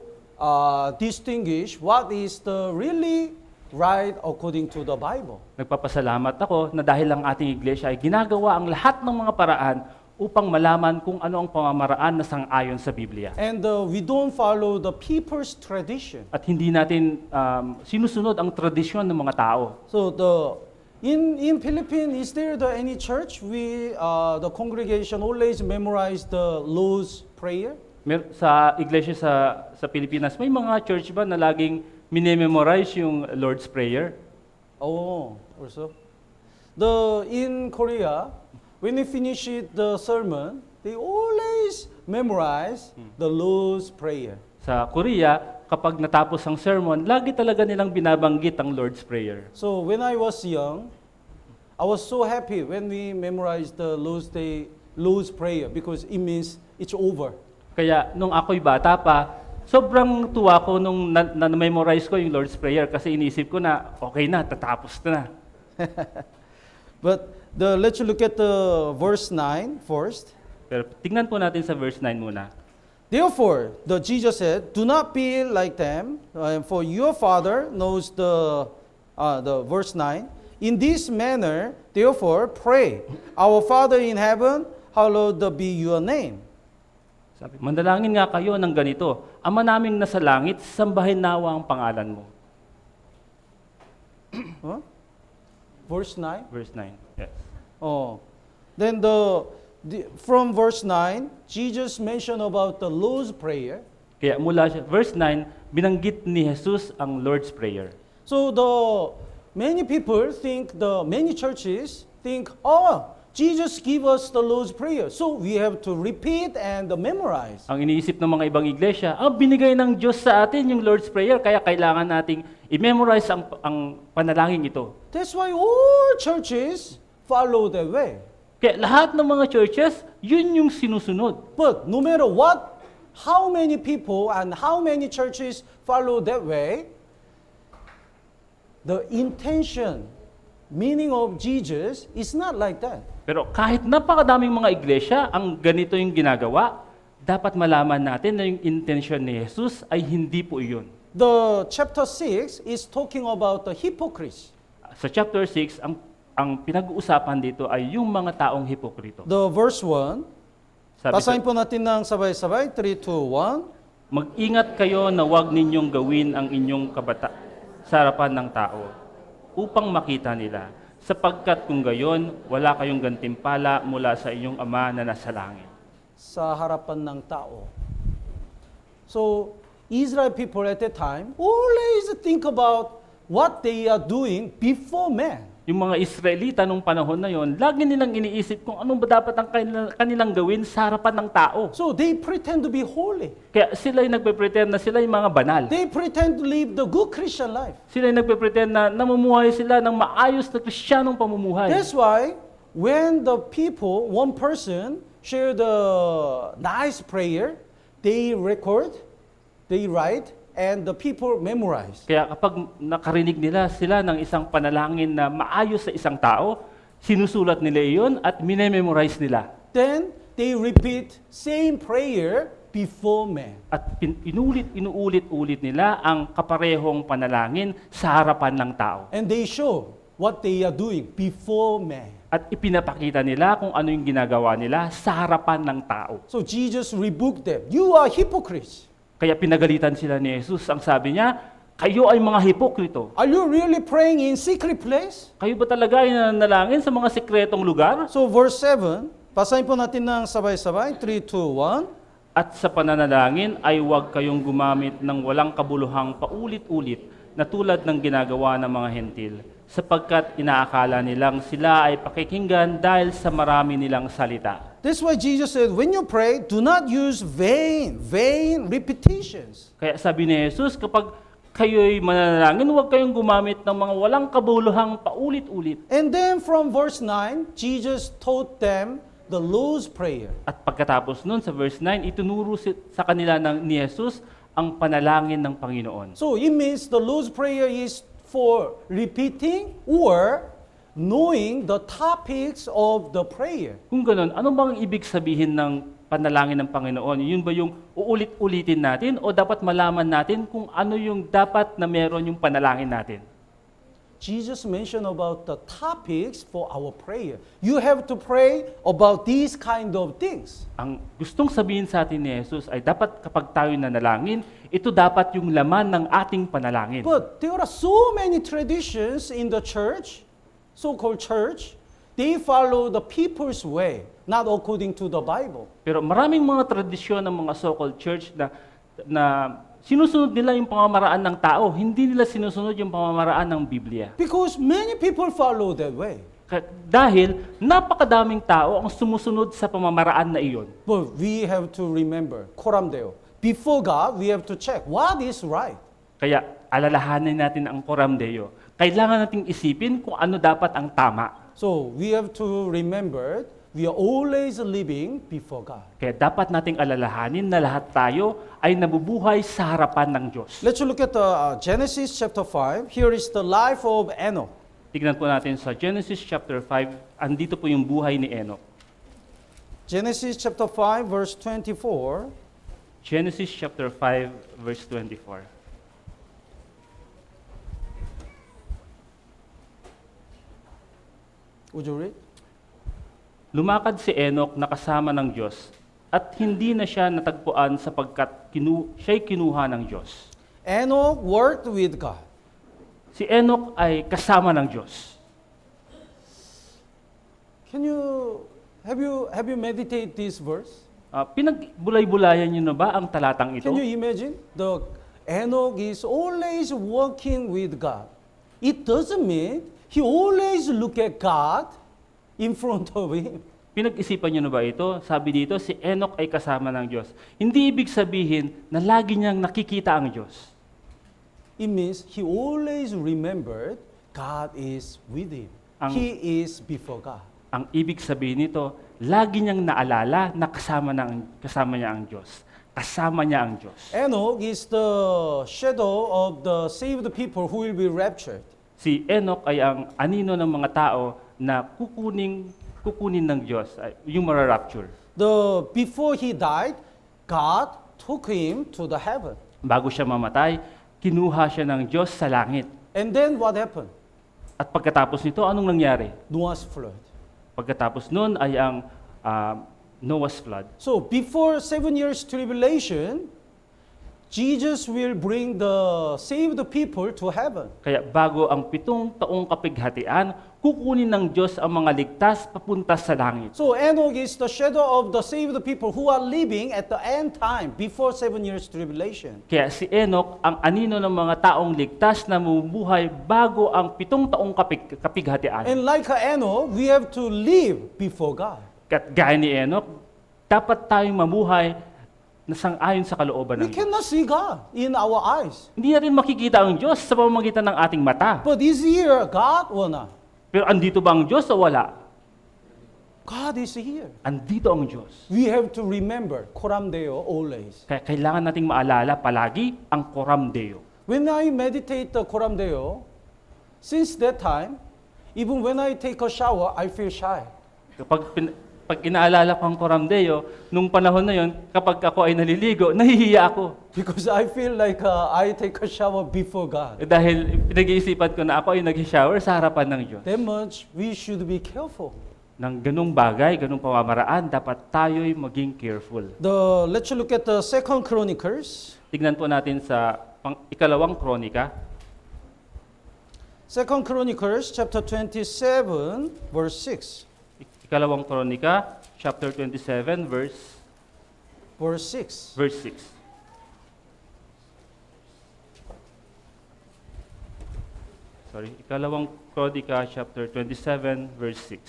distinguish what is the really right according to the Bible. Nagpapasalamat ako na dahil ang ating iglesia ay ginagawa ang lahat ng mga paraan upang malaman kung ano ang pamamaraan na sang-ayon sa Biblia. And we don't follow the people's tradition. At hindi natin sinusunod ang tradisyon ng mga tao. So in Philippines, is there any church the congregation always memorize the Lord's Prayer? Sa iglesia sa Pilipinas, may mga church ba na laging minememorize yung Lord's Prayer? Oh, also. In Korea, when they finish the sermon, they always memorize the Lord's Prayer. Sa Korea, kapag natapos ang sermon, lagi talaga nilang binabanggit ang Lord's Prayer. So when I was young, I was so happy when we memorized the Lord's Prayer because it means it's over. Kaya nung ako'y bata pa, sobrang tuwa ko nung na-memorize ko yung Lord's Prayer kasi inisip ko na okay na, tatapos na. But Let's look at the verse 9 first. Pero tingnan po natin sa verse 9 muna. Therefore, Jesus said, "Do not be like them, for your Father knows the verse 9. In this manner, therefore, pray, Our Father in heaven, hallowed be your name." Sabi, manalangin nga kayo ng ganito, Ama naming nasa langit, sambahin nawa ang pangalan mo. Huh? Verse 9. Verse 9. Yes. Oh, then from verse 9, Jesus mentioned about the Lord's Prayer. Kaya mula siya, verse 9, binanggit ni Jesus ang Lord's Prayer. So many people think, many churches think, oh, Jesus give us the Lord's Prayer, so we have to repeat and memorize. Ang iniisip ng mga ibang iglesia, binigay ng Diyos sa atin yung Lord's Prayer, kaya kailangan nating i-memorize ang panalangin ito. That's why all churches follow that way. Kaya lahat ng mga churches, yun yung sinusunod. But no matter what, how many people and how many churches follow that way, the intention, meaning of Jesus is not like that. Pero kahit napakadaming mga iglesia, ang ganito yung ginagawa, dapat malaman natin na yung intention ni Jesus ay hindi po iyon. The chapter 6 is talking about the hypocrites. Sa chapter 6, ang pinag-uusapan dito ay yung mga taong hipokrito. The verse 1, Sabi basahin po natin ng sabay-sabay, 3, 2, 1. Mag-ingat kayo na huwag ninyong gawin ang inyong sa harapan ng tao upang makita nila. Sapagkat kung gayon, wala kayong gantimpala mula sa inyong Ama na nasa langit. Sa harapan ng tao. So, Israel people at that time always think about what they are doing before man. Yung mga Israelita nung panahon na yon, lagi nilang iniisip kung ano ba dapat ang kanilang gawin sa harapan ng tao. So, they pretend to be holy. Kaya sila yung nagpe-pretend na sila yung mga banal. They pretend to live the good Christian life. Sila yung nagpe-pretend na namumuhay sila ng maayos na Kristiyanong pamumuhay. That's why when the people, one person, share the nice prayer, they record, they write, and the people memorize. Kaya kapag nakarinig nila sila ng isang panalangin na maayos sa isang tao, sinusulat nila iyon at minememorize nila. Then they repeat same prayer before man. At inuulit-ulit nila ang kaparehong panalangin sa harapan ng tao. And they show what they are doing before man. At ipinapakita nila kung ano yung ginagawa nila sa harapan ng tao. So Jesus rebuked them. You are hypocrites. Kaya pinagalitan sila ni Jesus. Ang sabi niya, kayo ay mga hipokrito. Are you really praying in secret place? Kayo ba talaga ay nanalangin sa mga sikretong lugar? So verse 7, basahin po natin ng sabay-sabay. 3, 2, 1. At sa pananalangin ay huwag kayong gumamit ng walang kabuluhang paulit-ulit na tulad ng ginagawa ng mga hentil, sapagkat inaakala nilang sila ay pakikinggan dahil sa marami nilang salita. That's why Jesus said, when you pray, do not use vain repetitions. Kaya sabi ni Jesus, kapag kayo'y mananalangin, huwag kayong gumamit ng mga walang kabuluhang paulit-ulit. And then from verse 9, Jesus taught them the Lord's Prayer. At pagkatapos nun, sa verse 9, itunuro sa kanila ni Jesus ang panalangin ng Panginoon. So it means the Lord's Prayer is for repeating or knowing the topics of the prayer. Kung ganun, ano bang ibig sabihin ng panalangin ng Panginoon? Yun ba yung uulit-ulitin natin o dapat malaman natin kung ano yung dapat na meron yung panalangin natin? Jesus mentioned about the topics for our prayer. You have to pray about these kind of things. Ang gustong sabihin sa atin ni Jesus ay dapat kapag tayo nanalangin, ito dapat yung laman ng ating panalangin. But there are so many traditions in the church, so-called church, they follow the people's way, not according to the Bible. Pero maraming mga tradisyon ng mga so-called church na sinusunod nila yung pamamaraan ng tao, hindi nila sinusunod yung pamamaraan ng Biblia. Because many people follow that way. Dahil napakadaming tao ang sumusunod sa pamamaraan na iyon. But we have to remember, Coram Deo, before God, we have to check what is right. Kaya alalahanin natin ang Coram Deo. Kailangan nating isipin kung ano dapat ang tama. So we have to remember, we are always living before God. Kaya dapat nating alalahanin na lahat tayo ay nabubuhay sa harapan ng Diyos. Let's look at Genesis chapter 5. Here is the life of Enoch. Tignan po natin sa Genesis chapter 5, andito po yung buhay ni Enoch. Genesis chapter 5, verse 24. Genesis chapter 5, verse 24. Would you read? Lumakad si Enoch na kasama ng Diyos at hindi na siya natagpuan sapagkat siya'y kinuha ng Diyos. Enoch worked with God. Si Enoch ay kasama ng Diyos. Have you meditated this verse? Pinagbulay-bulayan niyo na ba ang talatang ito? Can you imagine? The Enoch is always working with God. It doesn't mean he always look at God in front of him. Pinag-isipan niyo na ba ito? Sabi dito, si Enoch ay kasama ng Diyos. Hindi ibig sabihin na lagi niyang nakikita ang Diyos. It means he always remembered God is with him. He is before God. Ang ibig sabihin nito, lagi niyang naalala na kasama niya ang Diyos. Kasama niya ang Diyos. Enoch is the shadow of the saved people who will be raptured. Si Enoch ay ang anino ng mga tao na kukunin ng Diyos, yung mara-rapture. Before he died, God took him to the heaven. Bago siya mamatay, kinuha siya ng Diyos sa langit. And then what happened? At pagkatapos nito, anong nangyari? Noah's flood. Pagkatapos nun ay ang Noah's flood. So before 7 years tribulation, Jesus will bring the saved people to heaven. Kaya bago ang 7 taong kapighatian, kukunin ng Diyos ang mga ligtas papunta sa langit. So Enoch is the shadow of the saved people who are living at the end time before 7 years tribulation. Kaya si Enoch ang anino ng mga taong ligtas na mabubuhay bago ang 7 taong kapighatian. And like Enoch, we have to live before God. At gaya ni Enoch, dapat tayong mamuhay na sang-ayon sa kalooban We ng Diyos. cannot see God in our eyes. Hindi natin makikita ang Diyos sa pamamagitan ng ating mata. But is here God or not? Pero andito ba ang Diyos o wala? God is here. Andito ang Diyos. We have to remember Coram Deo always. Kaya kailangan nating maalala palagi ang Coram Deo. When I meditate the Coram Deo, since that time, even when I take a shower, I feel shy. Pag inaalala ko ang Coram Deo, nung panahon na yon, kapag ako ay naliligo, nahihiya ako. Because I feel like I take a shower before God. Dahil pinag-iisipan ko na ako ay nag-shower sa harapan ng Diyos. That much, we should be careful. Nang ganung bagay, ganung pamamaraan, dapat tayo'y maging careful. Let's look at the 2 Chronicles. Tignan po natin sa ikalawang kronika. 2 Chronicles chapter 27, verse 6. Ikalawang kronika, chapter 27, verse 6. 6. Ikalawang kronika, chapter 27, verse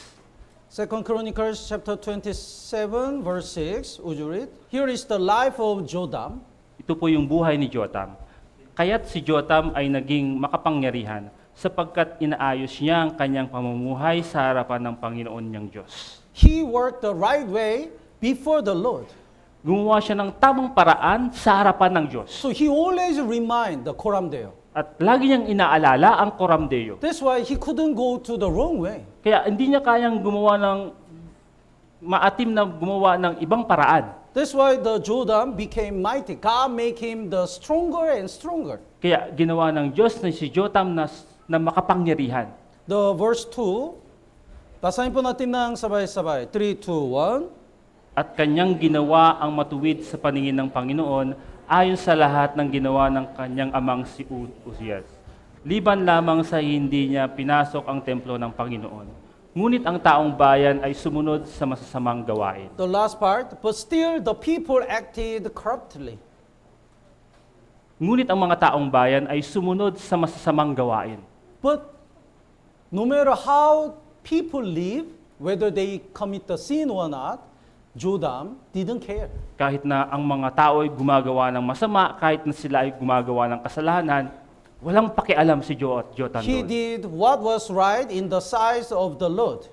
6. 2 Chronicles chapter 27, verse 6. Would you read? Here is the life of Jotham. Ito po yung buhay ni Jotham. Kaya't si Jotham ay naging makapangyarihan sapagkat inaayos niya ang kanyang pamumuhay sa harapan ng Panginoon niyang Diyos. He worked the right way before the Lord. Gumawa siya ng tamang paraan sa harapan ng Diyos. So he always remind the Coram Deo. At lagi niyang inaalala ang Coram Deo. That's why he couldn't go to the wrong way. Kaya hindi niya kayang gumawa ng maatim na gumawa ng ibang paraan. That's why the Jotham became mighty. God make him the stronger and stronger. Kaya ginawa ng Diyos na si Jotham na makapangyarihan. The verse 2, basahin po natin ng sabay-sabay. 3, 2, 1. At kanyang ginawa ang matuwid sa paningin ng Panginoon ayon sa lahat ng ginawa ng kanyang amang si Uzias. Liban lamang sa hindi niya pinasok ang templo ng Panginoon. Ngunit ang taong bayan ay sumunod sa masasamang gawain. The last part, but still the people acted corruptly. Ngunit ang mga taong bayan ay sumunod sa masasamang gawain. But no matter how people live, whether they commit the sin or not, Jotham didn't care. Kahit na ang mga tao ay gumagawa ng masama, kahit na sila ay gumagawa ng kasalanan, walang pakialam si Jotham He doon. did what was right in the sight of the Lord.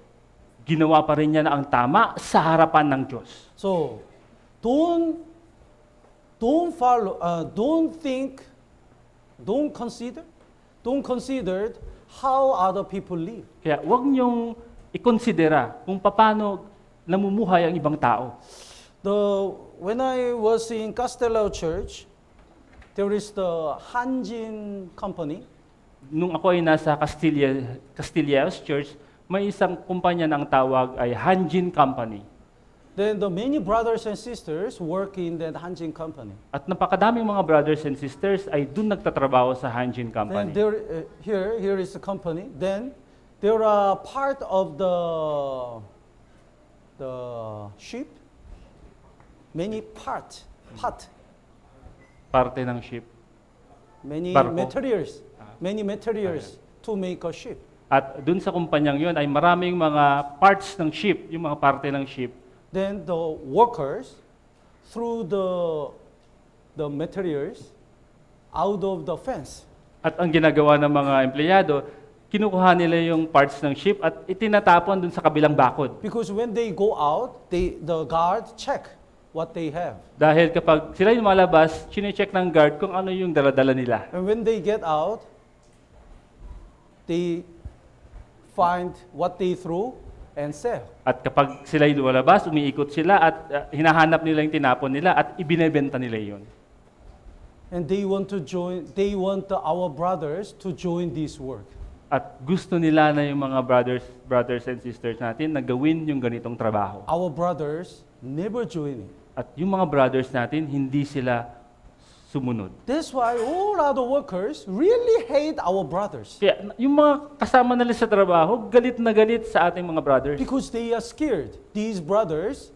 Ginawa pa rin niya na ang tama sa harapan ng Diyos. So, don't follow, don't consider how other people live. Kaya huwag niyong ikonsidera kung paano namumuhay ang ibang tao. When I was in Castello Church, there is the Hanjin company. Nung ako ay nasa Castilleos Church, may isang kumpanya na ang tawag ay Hanjin Company. Then the many brothers and sisters work in that Hanjin company. At napakadaming mga brothers and sisters ay dun nagtatrabaho sa Hanjin Then Company. there, here is the company. Then there are part of the ship, many part, Parte ng ship. many Barko. materials to make a ship. At dun sa kumpanyang yon ay maraming mga parts ng ship, yung mga parte ng ship. Then the workers threw the materials out of the fence. At ang ginagawa ng mga empleyado, kinukuha nila yung parts ng ship at itinatapon dun sa kabilang bakod. Because when they go out, the guard check what they have. Dahil kapag sila yung lumalabas, chine-check ng guard kung ano yung dala-dala nila. And when they get out, they find what they threw and sell. At kapag sila yung lumalabas, umiikot sila at hinahanap nila yung tinapon nila at ibinebenta nila yon. And they want our brothers to join this work. At gusto nila na yung mga brothers and sisters natin na gawin yung ganitong trabaho. Our brothers never join it. At yung mga brothers natin, hindi sila sumunod. That's why all other workers really hate our brothers. Kaya yung mga kasama nila sa trabaho, galit na galit sa ating mga brothers. Because they are scared. These brothers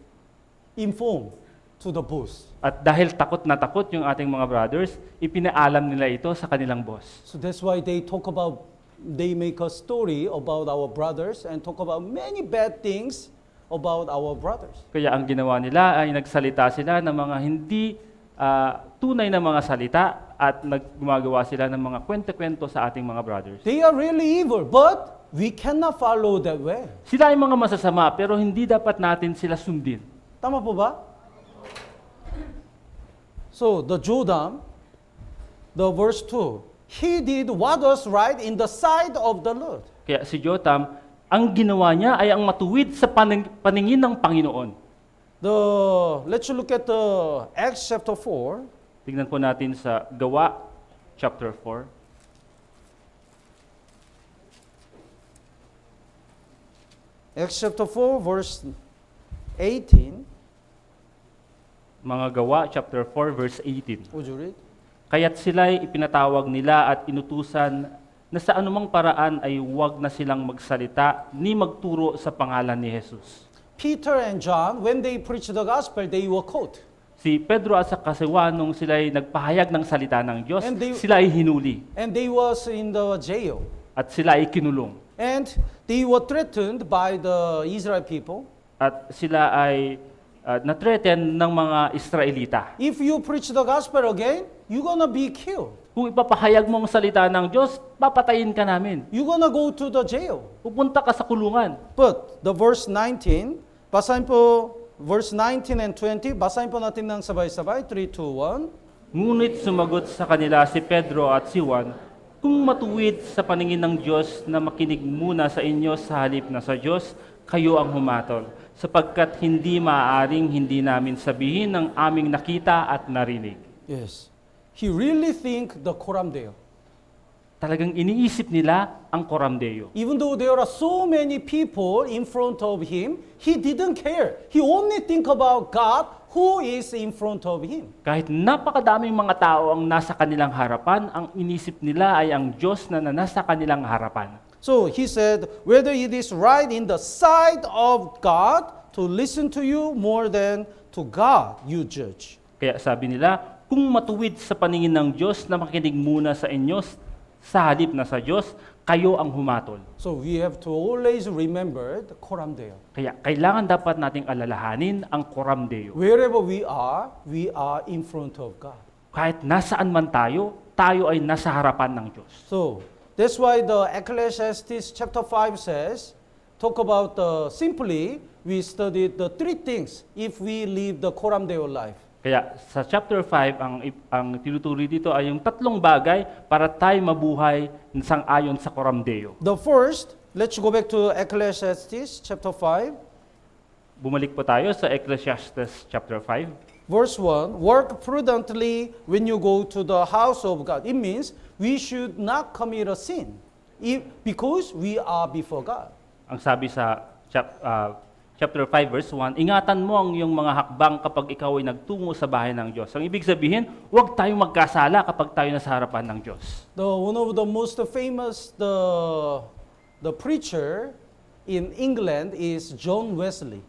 inform to the boss. At dahil takot na takot yung ating mga brothers, ipinaalam nila ito sa kanilang boss. So that's why they make a story about our brothers and talk about many bad things about our brothers. Kaya ang ginawa nila ay nagsalita sila ng mga hindi tunay na mga salita at gumagawa sila ng mga kwento-kwento sa ating mga brothers. They are really evil, but we cannot follow that way. Sila ay mga masasama pero hindi dapat natin sila sundin. Tama po ba? So, the Jotham, the verse 2, he did what was right in the sight of the Lord. Kaya si Jotham, ang ginawa niya ay ang matuwid sa paningin ng Panginoon. Let's look at the Acts chapter 4. Tingnan po natin sa Gawa chapter 4. Acts chapter 4, verse 18. Mga Gawa chapter 4 verse 18. Would you read? Kaya't sila'y ipinatawag nila at inutusan na sa anumang paraan ay huwag na silang magsalita ni magturo sa pangalan ni Jesus. Peter and John, when they preached the gospel, they were caught. Si Pedro at saka si Juan, nung sila'y nagpahayag ng salita ng Diyos, And they- sila ay hinuli And they was in the jail. at sila ay kinulong. And they were threatened by the Israel people. At sila ay na-threaten ng mga Israelita. If you preach the gospel again, you're gonna be killed. Kung ipapahayag mo ang salita ng Diyos, papatayin ka namin. You're gonna go to the jail. Pupunta ka sa kulungan. But the verse 19, basahin po verse 19 and 20, basahin po natin ng sabay-sabay, 3, 2, 1. Ngunit sumagot sa kanila si Pedro at si Juan, kung matuwid sa paningin ng Diyos na makinig muna sa inyo sa halip na sa Diyos, kayo ang humatol, sapagkat hindi maaaring hindi namin sabihin ang aming nakita at narinig. Yes. He really think the Koram Deo. Talagang iniisip nila ang Coram Deo. Even though there are so many people in front of him, he didn't care. He only think about God who is in front of him. Kahit napakadaming mga tao ang nasa kanilang harapan, ang inisip nila ay ang Diyos na nasa kanilang harapan. So he said, whether it is right in the sight of God to listen to you more than to God you judge. Kaya sabi nila, kung matuwid sa paningin ng Diyos na makinig muna sa inyo sa halip na sa Diyos, kayo ang humatol. So we have to always remember the Koram Deo. Kaya kailangan dapat nating alalahanin ang Coram Deo. Wherever we are in front of God. Kahit nasaan man tayo, tayo ay nasa harapan ng Diyos. So that's why the Ecclesiastes chapter 5 says, talk about simply, we studied the three things if we live the Koram Deo life. Kaya sa chapter 5, ang tinuturi dito ay yung tatlong bagay para tayo mabuhay sang-ayon sa Coram Deo. The first, let's go back to Ecclesiastes chapter 5, Bumalik po tayo sa Ecclesiastes chapter 5. verse 1. Work prudently when you go to the house of God. It means we should not commit a sin because we are before God. Ang sabi sa chapter 5 verse 1, ingatan mo ang iyong mga hakbang kapag ikaw ay nagtungo sa bahay ng Diyos. Ang ibig sabihin, huwag tayong magkasala kapag tayo nasa harapan ng Diyos. One of the most famous the preacher in England is John Wesley.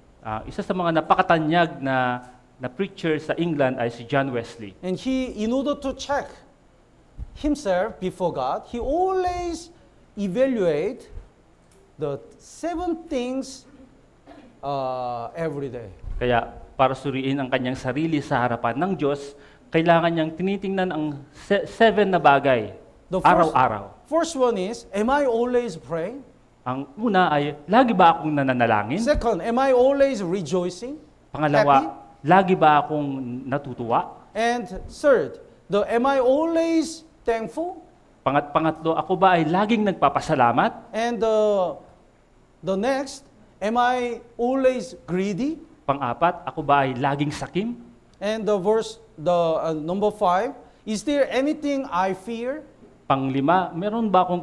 Isa sa mga napakatanyag na preacher sa England ay si John Wesley. And he, in order to check himself before God, he always evaluate the 7 things every day. Kaya para suriin ang kanyang sarili sa harapan ng Diyos, kailangan niyang tinitingnan ang 7 na bagay araw-araw. First one is, am I always praying? Ang una ay, lagi ba akong nananalangin? Second, am I always rejoicing? Pangalawa, Happy? lagi ba akong natutuwa? And third, am I always thankful? Pangatlo, ako ba ay laging nagpapasalamat? And the next, am I always greedy? Pang-apat, ako ba ay laging sakim? And number 5, is there anything I fear? Pang-lima, meron ba akong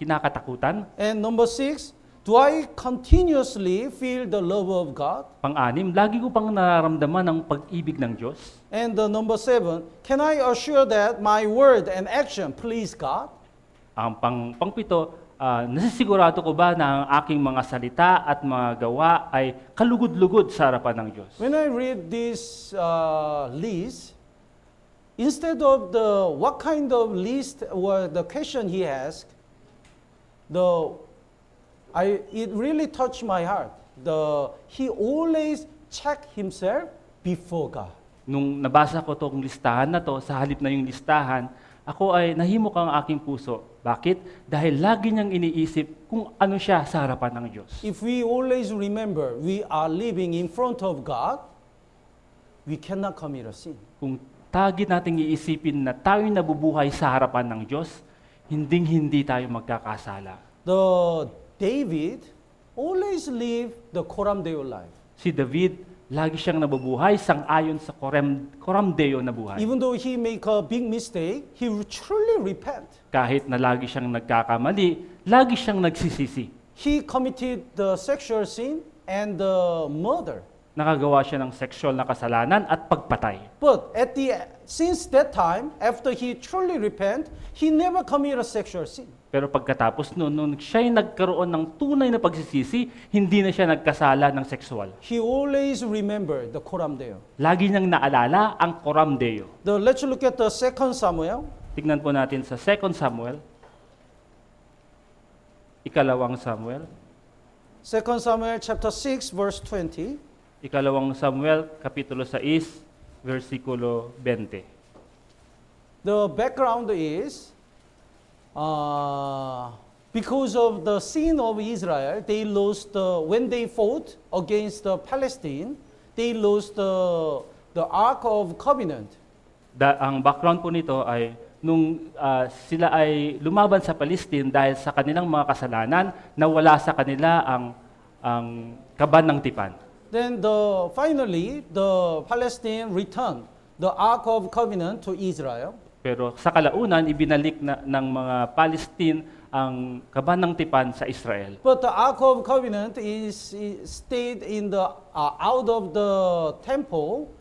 kinakatakutan? And number 6, do I continuously feel the love of God? Pang-anim, lagi ko pang nararamdaman ang pag-ibig ng Diyos? And number 7, can I assure that my word and action please God? Ang pang-pito, nasisigurado ko ba na ang aking mga salita at mga gawa ay kalugod-lugod sa harapan ng Diyos? When I read this list, instead of what kind of list or the question he asked, it really touched my heart. He always check himself before God. Nung nabasa ko tong listahan na to, sa halip na yung listahan, ako ay nahimok ang aking puso. Bakit? Dahil lagi niyang iniisip kung ano siya sa harapan ng Diyos. If we always remember we are living in front of God, we cannot commit a sin. Kung tagi nating iisipin na tayo nabubuhay sa harapan ng Diyos, hinding-hindi tayo magkakasala. David always lived the Coram Deo life. Si David, lagi siyang nabubuhay sang-ayon sa Coram Deo na buhay. Even though he make a big mistake, he truly repent. Kahit na lagi siyang nagkakamali, lagi siyang nagsisisi. He committed the sexual sin and the murder. Nakagawa siya ng sexual na kasalanan at pagpatay. But since that time, after he truly repent, he never committed a sexual sin. Pero pagkatapos nung siya'y nagkaroon ng tunay na pagsisisi, hindi na siya nagkasala ng sexual. He always remembered the Coram Deo. Lagi niyang naalala ang Coram Deo. Let's look at the 2 Samuel. Tignan po natin sa 2 Samuel. Ikalawang Samuel. 2 Samuel chapter 6 verse 20. Ikalawang Samuel, Kapitulo 6, versikulo 20. The background is, because of the sin of Israel, they lost, when they fought against Palestine, they lost the Ark of Covenant. Ang background po nito ay nung sila ay lumaban sa Palestine dahil sa kanilang mga kasalanan, nawala sa kanila ang kaban ng tipan. Then finally, the Palestine returned the Ark of Covenant to Israel. Pero sa kalaunan, ibinalik ng mga Palestine ang kaban ng tipan sa Israel. But the Ark of Covenant stayed out of the temple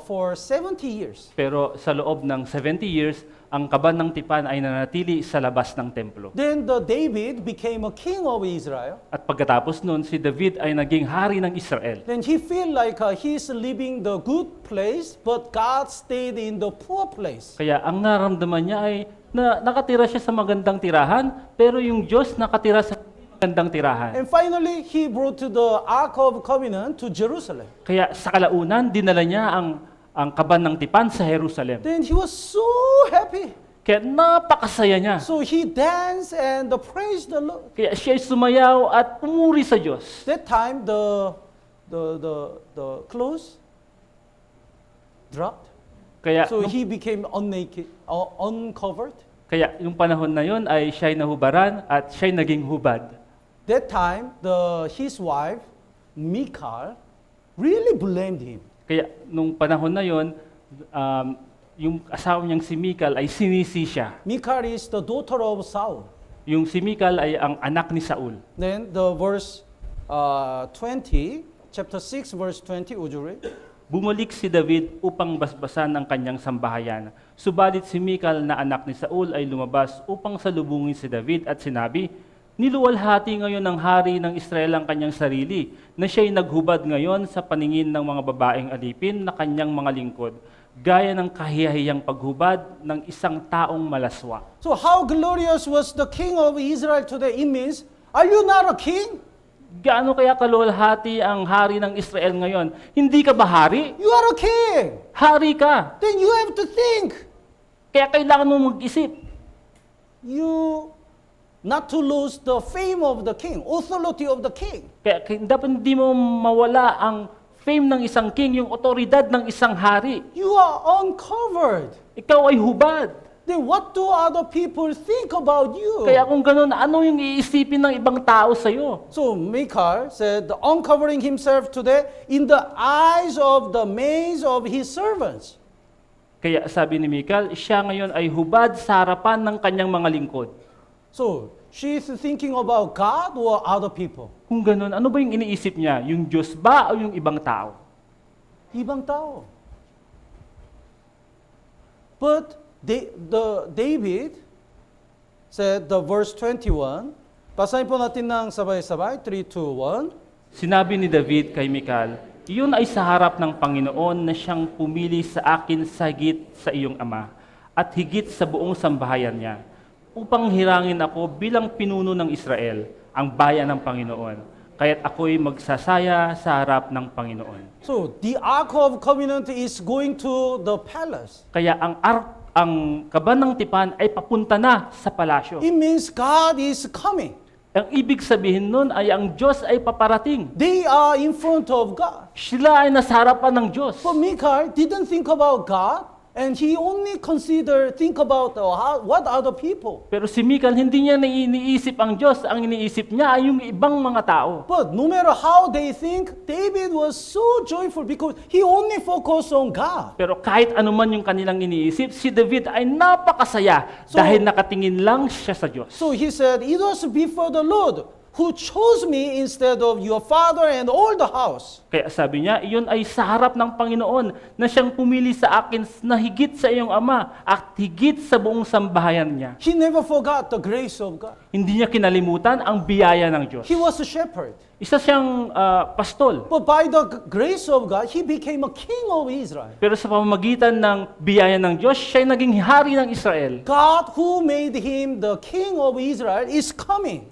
for 70 years. Pero sa loob ng 70 years, ang kaban ng tipan ay nanatili sa labas ng templo. Then David became a king of Israel. At pagkatapos nun, si David ay naging hari ng Israel. Then he feel like he's living the good place, but God stayed in the poor place. Kaya ang naramdaman niya ay nakatira siya sa magandang tirahan, pero yung Diyos nakatira sa magandang tirahan. And finally, he brought the Ark of Covenant to Jerusalem. Kaya sa kalaunan, dinala niya ang kaban ng tipan sa Jerusalem. Then he was so happy. Kaya napakasaya niya. So he danced and praised the Lord. Kaya siya ay sumayaw at pumuri sa Diyos. That time, the clothes dropped. Kaya, So he became uncovered. kaya yung panahon na yon ay siya'y nahubaran at siya'y naging hubad. That time, his wife, Michal, really blamed him. Kaya nung panahon na yon, yung asawa niyang si Michal ay sinisi siya. Michal is the daughter of Saul. Yung si Michal ay ang anak ni Saul. Then the verse 20, chapter 6, verse 20, would you read? Bumalik si David upang basbasan ang kanyang sambahayan. Subalit si Michal na anak ni Saul ay lumabas upang salubungin si David at sinabi, "Niluwalhati ngayon ng hari ng Israel ang kanyang sarili, na siya'y naghubad ngayon sa paningin ng mga babaeng alipin na kanyang mga lingkod, gaya ng kahiyahiyang paghubad ng isang taong malaswa." So how glorious was the king of Israel today? It means, are you not a king? Gaano kaya kaluwalhati ang hari ng Israel ngayon? Hindi ka ba hari? You are a king. Hari ka. Then you have to think. Kaya kailangan mo mag-isip. You not to lose the fame of the king, authority of the king. Kaya dapat hindi mo mawala ang fame ng isang king, yung otoridad ng isang hari. You are uncovered. Ikaw ay hubad. Then what do other people think about you? Kaya kung ganun, ano yung iisipin ng ibang tao sa'yo? So Michal said, uncovering himself today in the eyes of the maids of his servants. Kaya sabi ni Michal, siya ngayon ay hubad sa harapan ng kanyang mga lingkod. So she's thinking about God or other people? Kung ganun, ano ba yung iniisip niya? Yung Diyos ba o yung ibang tao? Ibang tao. But David said, the verse 21, basahin po natin ng sabay-sabay, 3, 2, 1. Sinabi ni David kay Michal, "Iyon ay sa harap ng Panginoon na siyang pumili sa akin sa higit sa iyong ama at higit sa buong sambahayan niya, upang hirangin ako bilang pinuno ng Israel, ang bayan ng Panginoon. Kaya't ako'y magsasaya sa harap ng Panginoon." So the Ark of Covenant is going to the palace. Kaya ang kaban ng tipan ay papunta na sa palasyo. It means God is coming. Ang ibig sabihin nun ay ang Diyos ay paparating. They are in front of God. Sila ay nasa harapan ng Diyos. But Michal didn't think about God, and he only think about what other people. Pero si Michal, hindi niya iniisip ang Diyos. Ang iniisip niya ay yung ibang mga tao. But no matter how they think, David was so joyful because he only focused on God. Pero kahit anuman yung kanilang iniisip, si David ay napakasaya dahil nakatingin lang siya sa Diyos. So he said, "It was before the Lord who chose me instead of your father and all the house." Kaya sabi niya, iyon ay sa harap ng Panginoon na siyang pumili sa akin na higit sa iyong ama at higit sa buong sambahayan niya. He never forgot the grace of God. Hindi niya kinalimutan ang biyaya ng Diyos. He was a shepherd. Isa siyang pastol. But by the grace of God, he became a king of Israel. Pero sa pamamagitan ng biyaya ng Diyos, siya ay naging hari ng Israel. God who made him the king of Israel is coming.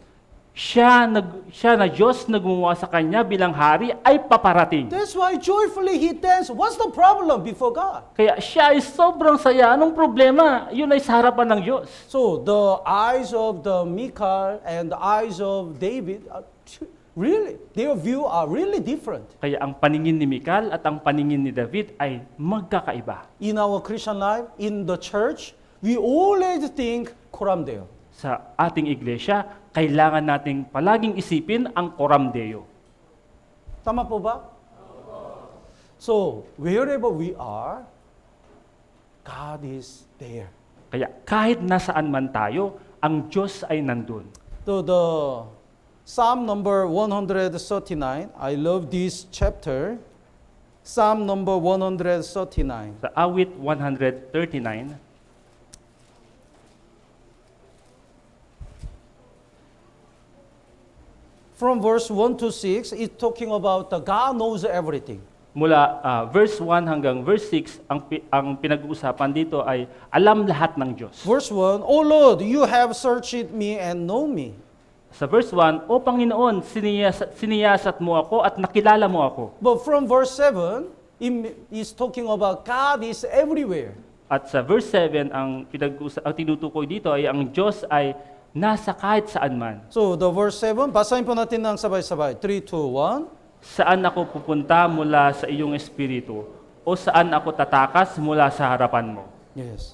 Siya na Diyos na gumawa sa kanya bilang hari ay paparating. That's why joyfully he danced. What's the problem before God? Kaya siya ay sobrang saya. Anong problema? Yun ay sa harapan ng Diyos. So the eyes of the Michal and the eyes of David, really, their view are really different. Kaya ang paningin ni Michal at ang paningin ni David ay magkakaiba. In our Christian life, in the church, we always think Coram Deo. Sa ating iglesia, kailangan nating palaging isipin ang Coram Deo. Tama po ba? So, wherever we are, God is there. Kaya kahit nasaan man tayo, ang Diyos ay nandun. So the Psalm number 139, I love this chapter. Psalm number 139. Sa awit 139, From verse 1 to 6, it's talking about God knows everything. mula verse 1 hanggang verse 6, ang pinag-uusapan dito ay alam lahat ng Diyos. Verse 1, O Lord, you have searched me and know me. Sa verse 1, O Panginoon, siniyasat mo ako at nakilala mo ako. But from verse 7, it's talking about God is everywhere. At sa verse 7, ang tinutukoy dito ay ang Diyos ay nasa kahit saan man. So the verse 7, basahin po natin ng sabay-sabay. 3, 2, 1. Saan ako pupunta mula sa iyong espiritu? O o saan ako tatakas mula sa harapan mo? Yes.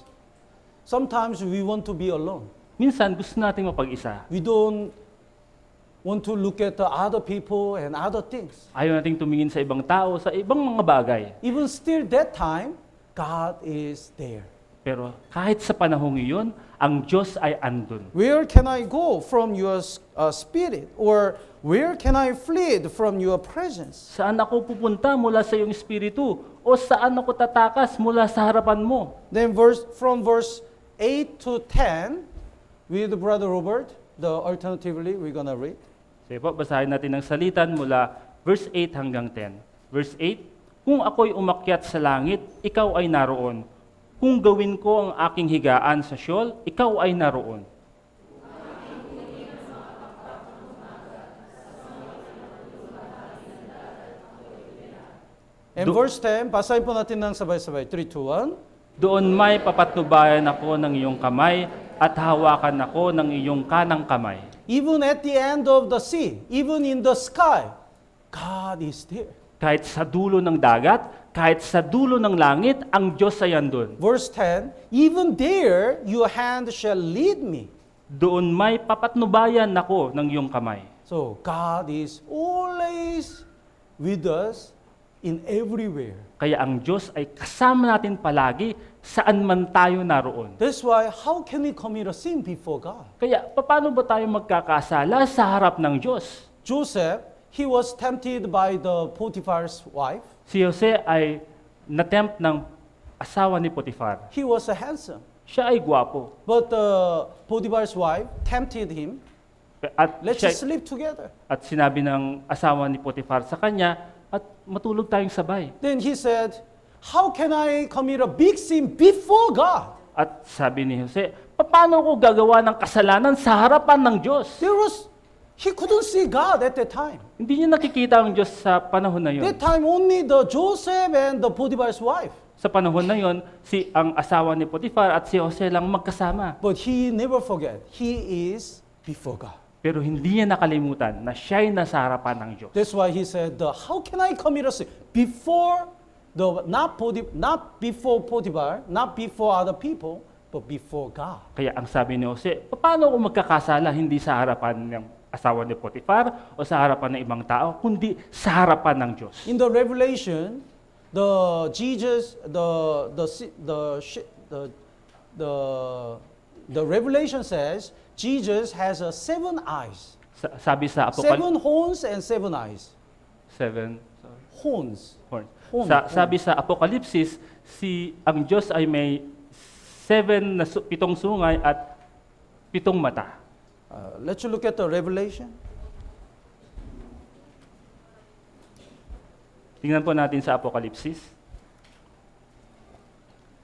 Sometimes we want to be alone. Minsan gusto nating mapag-isa. We don't want to look at the other people and other things. Ayaw nating tumingin sa ibang tao, sa ibang mga bagay. Even still that time, God is there. Pero kahit sa panahong iyon, ang Diyos ay andun. Where can I go from your spirit? Or where can I flee from your presence? Saan ako pupunta mula sa iyong espiritu? O saan ako tatakas mula sa harapan mo? Then from verse 8 to 10, with Brother Robert, the alternatively we're gonna read. Sige po, basahin natin ang salitan mula verse 8 hanggang 10. Verse 8, kung ako'y umakyat sa langit, ikaw ay naroon. Kung gawin ko ang aking higaan sa Sheol, ikaw ay naroon. And verse 10, basahin po natin ng sabay-sabay. 3, 2, 1. Doon may papatnubayan ako ng iyong kamay at hawakan ako ng iyong kanang kamay. Even at the end of the sea, even in the sky, God is there. Kahit sa dulo ng dagat, kahit sa dulo ng langit, ang Diyos ay andun. Verse 10, even there your hand shall lead me. Doon may papatnubayan ako ng iyong kamay. So God is always with us in everywhere. Kaya ang Diyos ay kasama natin palagi saan man tayo naroon. That's why how can we commit a sin before God? Kaya paano ba tayo magkakasala sa harap ng Diyos? Joseph, he was tempted by the Potiphar's wife. Si Jose ay natempt ng asawa ni Potifar. He was handsome. Siya ay gwapo. But Potiphar's wife tempted him. At, Let's siya, sleep together. at sinabi ng asawa ni Potifar sa kanya, at matulog tayong sabay. Then he said, how can I commit a big sin before God? At sabi ni Jose, paano ko gagawa ng kasalanan sa harapan ng Diyos? He couldn't see God at that time. Hindi niya nakikita ang Diyos sa panahon na yun. That time only the Joseph and the Potiphar's wife. Sa panahon na yun, ang asawa ni Potifar at si Jose lang magkasama. But he never forget, he is before God. Pero hindi niya nakalimutan na siya'y nasa harapan ng Diyos. That's why he said, how can I commit a sin? Before, not before Potiphar, not before other people, but before God. Kaya ang sabi ni Jose, paano ako magkakasala hindi sa harapan ng asawa ni Potifar o sa harapan ng ibang tao, kundi sa harapan ng Diyos. In the Revelation, the Revelation says Jesus has 7 eyes, Sabi sa 7 Apocalypse, horns and 7 eyes. 7 Horns. horns. Horn. Sabi sa Apokalipsis, ang Diyos ay may 7 pitong sungay at 7 mata. Let's look at the Revelation. Tingnan po natin sa Apokalipsis.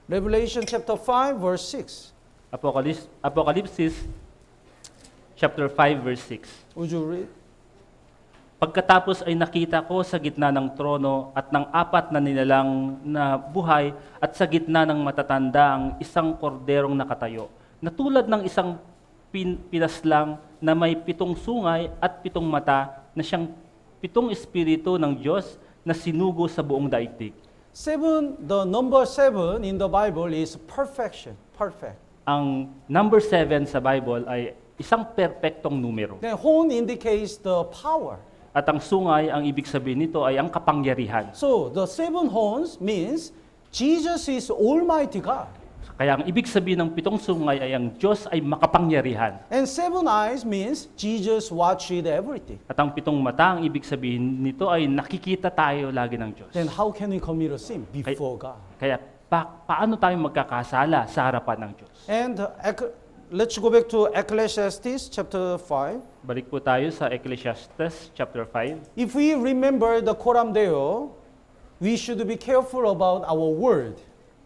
Revelation chapter 5, verse 6. Apokalipsis chapter 5 verse 6. Would you read? Pagkatapos ay nakita ko sa gitna ng trono at ng 4 na nilalang na buhay at sa gitna ng matatanda ang isang korderong nakatayo, na tulad ng isang pinaslang na may 7 sungay at 7 mata, na siyang 7 espiritu ng Diyos na sinugo sa buong daigdig. The number 7 in the Bible is perfection, perfect. Ang number 7 sa Bible ay isang perpektong numero. Then horn indicates the power. At ang sungay, ang ibig sabihin nito ay ang kapangyarihan. So the 7 horns means Jesus is Almighty God. Kaya ang ibig sabihin ng 7 sungay ay ang Diyos ay makapangyarihan. And 7 eyes means Jesus watches everything. At ang 7 mata, ang ibig sabihin nito ay nakikita tayo lagi ng Diyos. Then how can we commit a sin before God? Kaya paano tayo magkakasala sa harapan ng Diyos? And let's go back to Ecclesiastes chapter 5. Balik po tayo sa Ecclesiastes chapter 5. If we remember the Coram Deo, we should be careful about our word.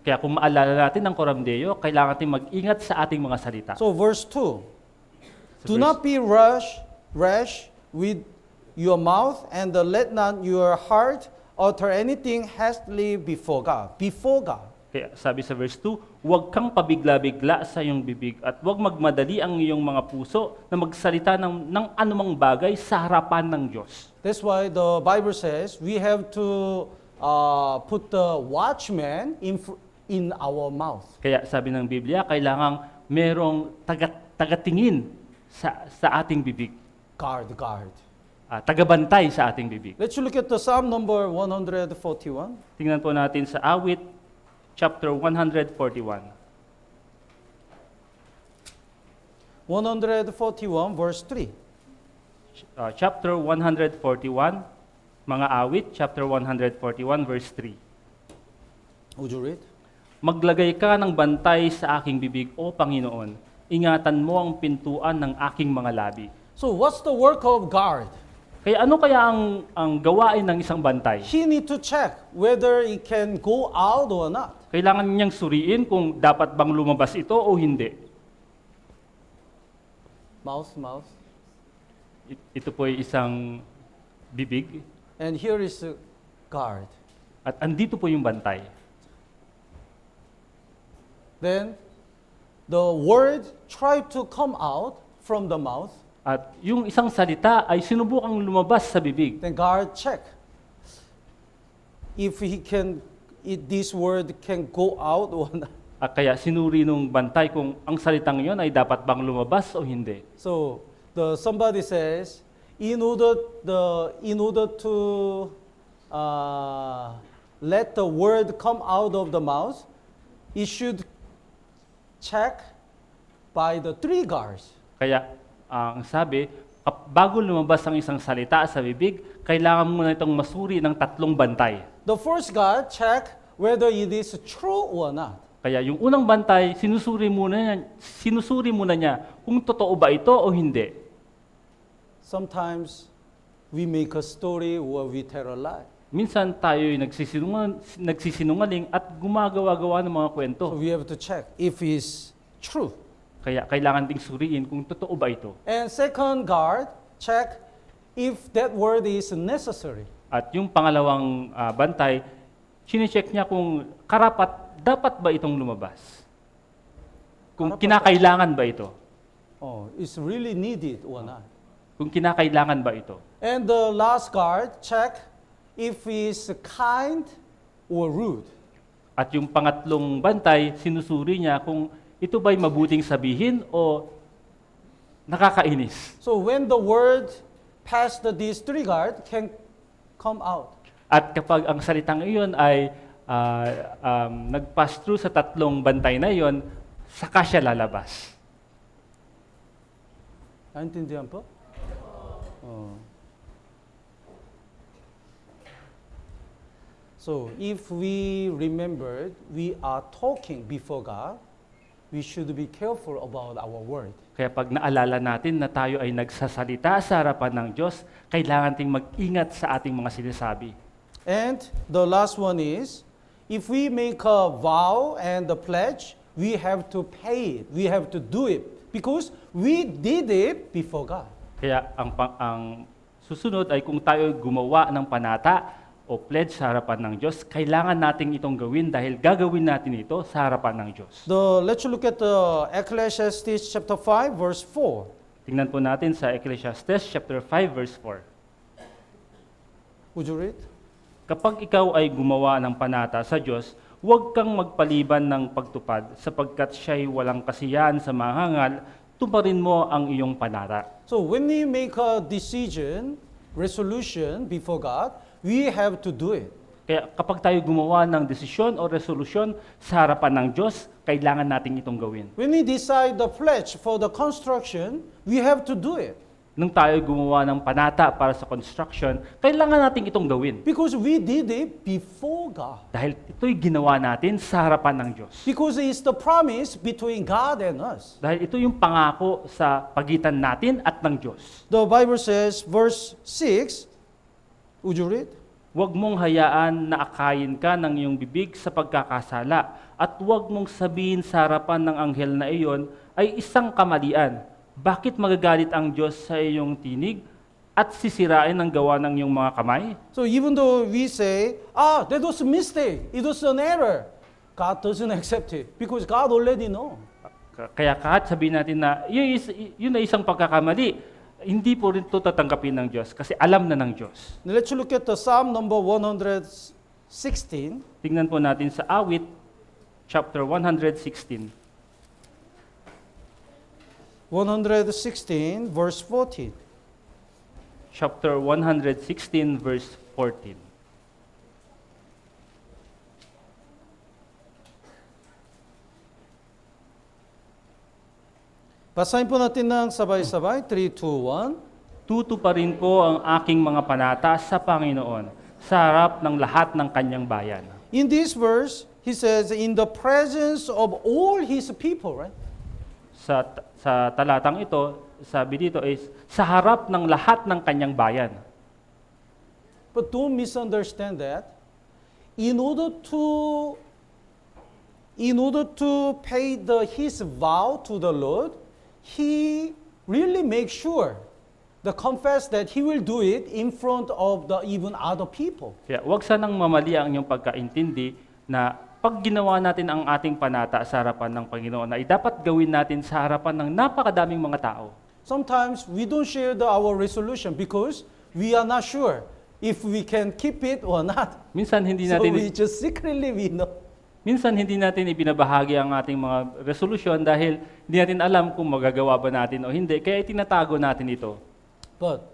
Kaya kung maalala natin ang Coram Deo, kailangan natin mag-ingat sa ating mga salita. So verse 2. Sa Do verse- not be rash with your mouth, and let not your heart utter anything hastily before God. Before God. Kaya sabi sa verse 2, huwag kang pabigla-bigla sa iyong bibig at huwag magmadali ang iyong mga puso na magsalita ng anumang bagay sa harapan ng Diyos. That's why the Bible says we have to put the watchman in our mouth. Kaya sabi ng Biblia, kailangang merong tagatingin sa ating bibig. Guard. Tagabantay sa ating bibig. Let's look at the Psalm number 141. Tingnan po natin sa Awit, chapter 141. 141 verse 3. Chapter 141, mga Awit, chapter 141, verse 3. Would you read? Maglagay ka ng bantay sa aking bibig, O Panginoon. Ingatan mo ang pintuan ng aking mga labi. So what's the work of guard? Kaya ano kaya ang gawain ng isang bantay? He need to check whether it can go out or not. Kailangan niyang suriin kung dapat bang lumabas ito o hindi. Mouth. Ito po ay isang bibig. And here is the guard. At andito po yung bantay. Then the word try to come out from the mouth. At yung isang salita ay sinubukang lumabas sa bibig. Then guard check if this word can go out or not. At kaya sinuri nung bantay kung ang salitang yon ay dapat bang lumabas o hindi. So somebody says in order to let the word come out of the mouth, it should check by the three guards. Kaya ang sabi, bago lumabas ang isang salita sa bibig, kailangan muna itong masuri ng 3 bantay. The first guard check whether it is true or not. Kaya yung unang bantay, sinusuri muna niya kung totoo ba ito o hindi. Sometimes we make a story or we tell a lie. Minsan tayo'y nagsisinungaling at gumagawa-gawa ng mga kwento. So we have to check if it's true. Kaya kailangan ding suriin kung totoo ba ito. And second guard, check if that word is necessary. At yung pangalawang bantay, chinecheck niya kung dapat ba itong lumabas? Kung kinakailangan ba ito? Oh, it's really needed or not. Kung kinakailangan ba ito? And the last guard, check if it's kind or rude. At yung pangatlong bantay, sinusuri niya kung ito ba'y mabuting sabihin o nakakainis. So when the word past these three guard can come out. At kapag ang salitang iyon ay nag-pass through sa 3 bantay na iyon, saka siya lalabas. Naintindihan po? Oh. So if we remembered we are talking before God, we should be careful about our word. Kaya pag naalala natin na tayo ay nagsasalita sa harapan ng Diyos, kailangan ting mag-ingat sa ating mga sinasabi. And the last one is, if we make a vow and a pledge, we have to pay it. We have to do it because we did it before God. Kaya ang susunod ay kung tayo gumawa ng panata o pledge sa harapan ng Diyos, kailangan nating itong gawin dahil gagawin natin ito sa harapan ng Diyos. Let's look at the Ecclesiastes chapter 5 verse 4. Tingnan po natin sa Ecclesiastes chapter 5 verse 4. Would you read? Kapag ikaw ay gumawa ng panata sa Diyos, huwag kang magpaliban ng pagtupad sapagkat siya'y walang kasiyahan sa mahangal, tuparin mo ang iyong panata. So when we make a resolution before God, we have to do it. Kaya kapag tayo gumawa ng desisyon o resolusyon sa harapan ng Diyos, kailangan natin itong gawin. When we decide the pledge for the construction, we have to do it. Nung tayo gumawa ng panata para sa construction, kailangan natin itong gawin. Because we did it before God. Dahil ito'y ginawa natin sa harapan ng Diyos. Because it's the promise between God and us. Dahil ito yung pangako sa pagitan natin at ng Diyos. The Bible says, verse 6, would you read? Huwag mong hayaan na akayin ka ng iyong bibig sa pagkakasala at huwag mong sabihin sa harapan ng anghel na iyon ay isang kamalian. Bakit magagalit ang Diyos sa iyong tinig at sisirain ang gawa ng iyong mga kamay? So even though we say, that was a mistake, it was an error, God doesn't accept it because God already know. Kaya kahit sabihin natin na yun ay isang pagkakamali, hindi po rin ito tatanggapin ng Diyos kasi alam na ng Diyos. Let's look at the Psalm number 139 16. Tingnan po natin sa Awit, chapter 116. 116, verse 14. Chapter 116, verse 14. Basahin po natin ng sabay-sabay. 3, 2, 1. Tutuparin ko ang aking mga panata sa Panginoon sa harap ng lahat ng kanyang bayan. In this verse, he says, in the presence of all his people, right? Sa talatang ito, sabi dito is, sa harap ng lahat ng kanyang bayan. But don't misunderstand that. In order to pay his vow to the Lord, he really makes sure to confess that he will do it in front of the even other people. Kaya huwag sanang mamali ang inyong pagkaintindi na pag ginawa natin ang ating panata sa harapan ng Panginoon, ay dapat gawin natin sa harapan ng napakadaming mga tao. Sometimes we don't share our resolution because we are not sure if we can keep it or not. Minsan hindi So natin we just secretly we know. Minsan hindi natin ibinabahagi ang ating mga resolusyon dahil hindi natin alam kung magagawa ba natin o hindi. Kaya itinatago natin ito. But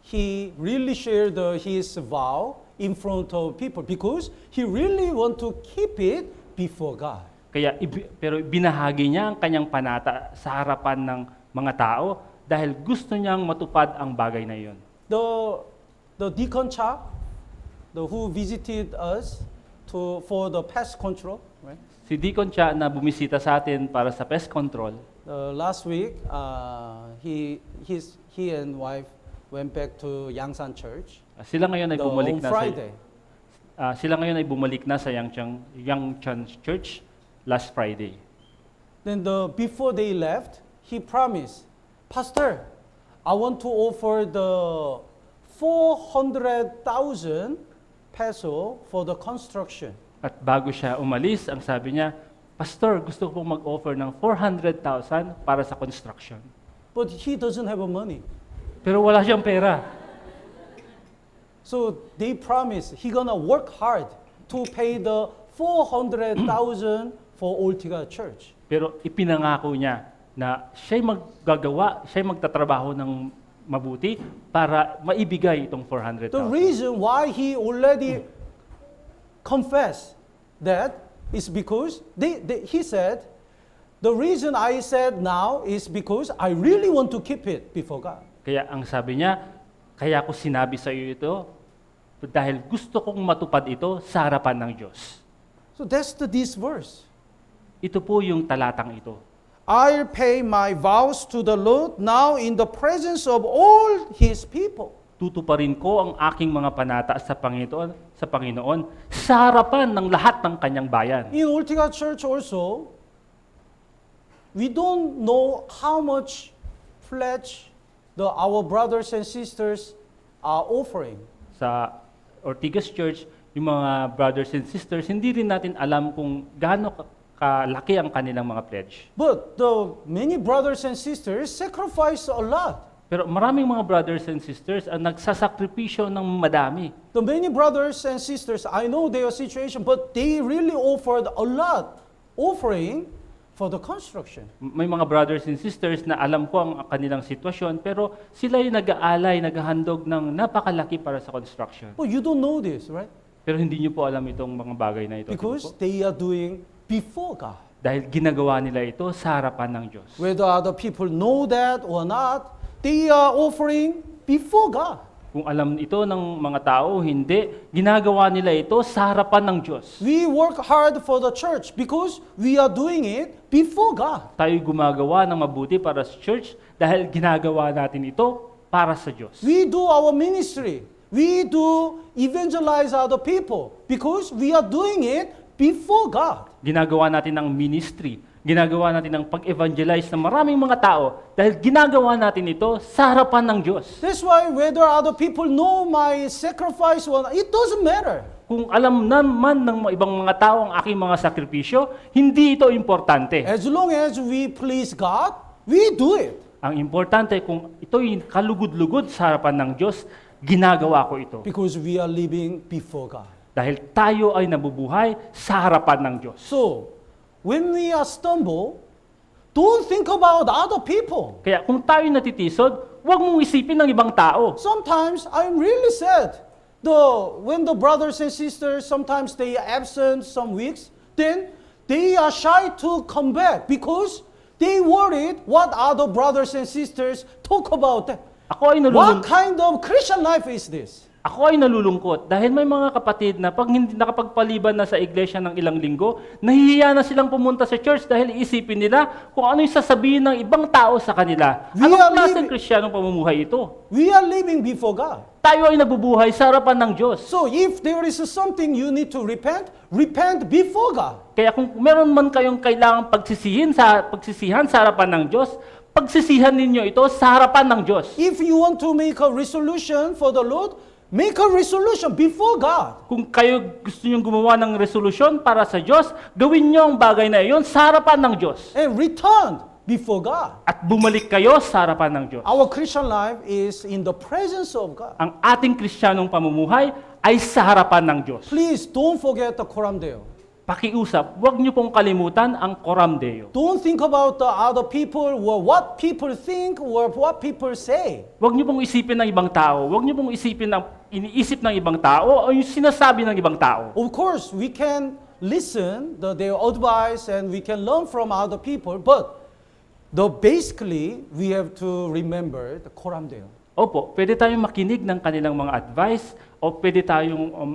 he really shared his vow in front of people because he really want to keep it before God. Kaya pero binahagi niya ang kanyang panata sa harapan ng mga tao dahil gusto niyang matupad ang bagay na iyon. The Deacon Cha, who visited us for the pest control, right? Si Deacon Cha na bumisita sa atin para sa pest control, Last week, he and wife went back to Yangsan Church. sila ngayon ay bumalik On na Friday. sila ngayon ay bumalik na sa Yangchan Church last Friday. Then before they left, he promised, Pastor, I want to offer the 400,000 peso for the construction. At bago siya umalis, ang sabi niya, Pastor, gusto ko pong mag-offer ng 400,000 para sa construction. But he doesn't have money. Pero wala siyang pera. So they promised he gonna work hard to pay the 400,000 for Ortiga Church. Pero ipinangako niya na siya'y maggagawa, siya'y magtatrabaho ng mabuti para maibigay itong The 400,000. reason why he already confessed that is because he said, the reason I said now is because I really want to keep it before God. Kaya ang sabi niya, kaya ko sinabi sa iyo ito dahil gusto kong matupad ito sa harapan ng Diyos. So that's this verse. Ito po yung talatang ito. I'll pay my vows to the Lord now in the presence of all His people. Tutuparin ko ang aking mga panata sa Panginoon sa harapan ng lahat ng kanyang bayan. In Ortiga Church also, we don't know how much pledge our brothers and sisters are offering. Sa Ortigas Church, yung mga brothers and sisters, hindi rin natin alam kung gaano kalaki ang kanilang mga pledge. But the many brothers and sisters sacrifice a lot. Pero maraming mga brothers and sisters ang nagsasakripisyo ng madami. The many brothers and sisters, I know their situation, but they really offered a lot offering for the construction. May mga brothers and sisters na alam ko ang kanilang sitwasyon, pero sila yung nag-aalay, naghahandog ng napakalaki para sa construction. But you don't know this, right? Pero hindi nyo po alam itong mga bagay na ito. Because Di ba po? they are doing before God. Dahil ginagawa nila ito sa harapan ng Diyos. Whether other people know that or not, they are offering before God. Kung alam ito ng mga tao, hindi, ginagawa nila ito sa harapan ng Diyos. We work hard for the church because we are doing it before God. Tayo'y gumagawa ng mabuti para sa church dahil ginagawa natin ito para sa Diyos. We do our ministry. We do evangelize other people because we are doing it before God. Ginagawa natin ang ministry. Ginagawa natin ang pag-evangelize ng maraming mga tao dahil ginagawa natin ito sa harapan ng Diyos. That's why whether other people know my sacrifice or not, it doesn't matter. Kung alam naman ng ibang mga tao ang aking mga sakripisyo, hindi ito importante. As long as we please God, we do it. Ang importante kung ito'y kalugod-lugod sa harapan ng Diyos, ginagawa ko ito. Because we are living before God. Dahil tayo ay nabubuhay sa harapan ng Diyos. So, when we are stumble, don't think about other people. Kaya kung tayo natitisod, huwag mong isipin ng ibang tao. Sometimes I'm really sad. When the brothers and sisters, sometimes they are absent some weeks, then they are shy to come back because they worried what other brothers and sisters talk about them. Ako ay What nalulungkot. kind of Christian life is this? Ako ay nalulungkot dahil may mga kapatid na pag hindi nakapagpaliban na sa iglesia ng ilang linggo, nahihiya na silang pumunta sa church dahil iisipin nila kung ano yung sasabihin ng ibang tao sa kanila. We Anong are klaseng living- Kristiyanong pamumuhay ito? We are living before God. Tayo ay nabubuhay sa harapan ng Diyos. So if there is something you need to repent, repent before God. Kaya kung meron man kayong kailangang pagsisihan sa harapan ng Diyos, pagsisihan ninyo ito sa harapan ng Diyos. If you want to make a resolution for the Lord, make a resolution before God. Kung kayo gusto nyong gumawa ng resolusyon para sa Diyos, gawin nyo ang bagay na iyon sa harapan ng Diyos. And return before God. At bumalik kayo sa harapan ng Diyos. Our Christian life is in the presence of God. Ang ating Kristiyanong pamumuhay ay sa harapan ng Diyos. Please don't forget the Coram Deo. Pakiusap, huwag nyo pong kalimutan ang Coram Deo. Don't think about the other people or what people think or what people say. Huwag nyo pong isipin ng ibang tao. Huwag nyo pong isipin ng iniisip ng ibang tao o yung sinasabi ng ibang tao. Of course, we can listen their advice and we can learn from other people, but basically, we have to remember the Coram Deo. Opo, pwede tayong makinig ng kanilang mga advice o pwede tayong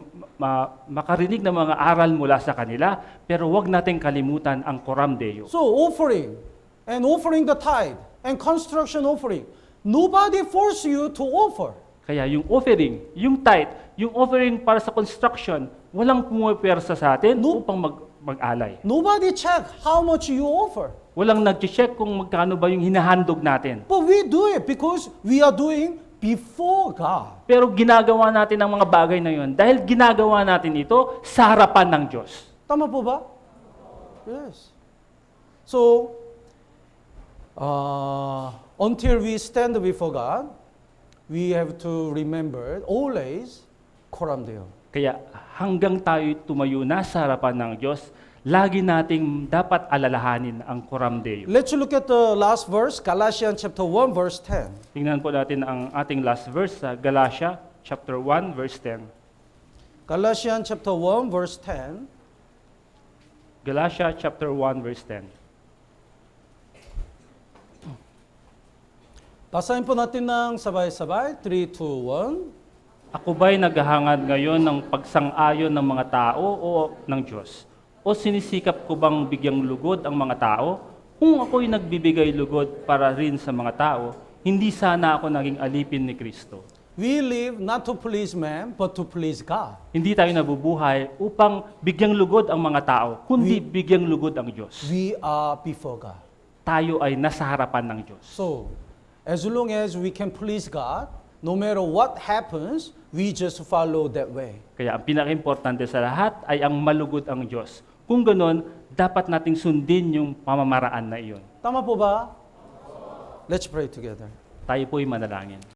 makarinig ng mga aral mula sa kanila, pero huwag nating kalimutan ang Coram Deo. So offering the tithe and construction offering, nobody force you to offer. Kaya yung tithe, yung offering para sa construction, walang pumipwersa sa atin upang mag-alay. Nobody check how much you offer. Walang nag-check kung magkano ba yung hinahandog natin. But we do it because we are doing before God. Pero ginagawa natin ang mga bagay na yon dahil ginagawa natin ito sa harapan ng Diyos. Tama po ba? Yes. So, until we stand before God, we have to remember always Coram Deo. Kaya hanggang tayo tumayo na sa harapan ng Diyos, lagi nating dapat alalahanin ang Coram Deo. Let's look at the last verse, Galatians chapter 1, verse 10. Tingnan po natin ang ating last verse sa Galatia chapter 1 verse 10. Galatians chapter 1, verse 10. Galatia chapter 1 verse 10. Basahin po natin ng sabay-sabay. 3, 2, 1. Ako ba'y naghahangad ngayon ng pagsang-ayon ng mga tao o ng Diyos? O sinisikap ko bang bigyang lugod ang mga tao? Kung ako'y nagbibigay lugod para rin sa mga tao, hindi sana ako naging alipin ni Kristo. We live not to please man, but to please God. Hindi tayo nabubuhay upang bigyang lugod ang mga tao, kundi bigyang lugod ang Diyos. We are before God. Tayo ay nasa harapan ng Diyos. So, as long as we can please God, no matter what happens, we just follow that way. Kaya ang pinaka-importante sa lahat ay ang malugod ang Diyos. Kung ganon, dapat nating sundin yung pamamaraan na iyon. Tama po ba? Let's pray together. Tayo po'y manalangin.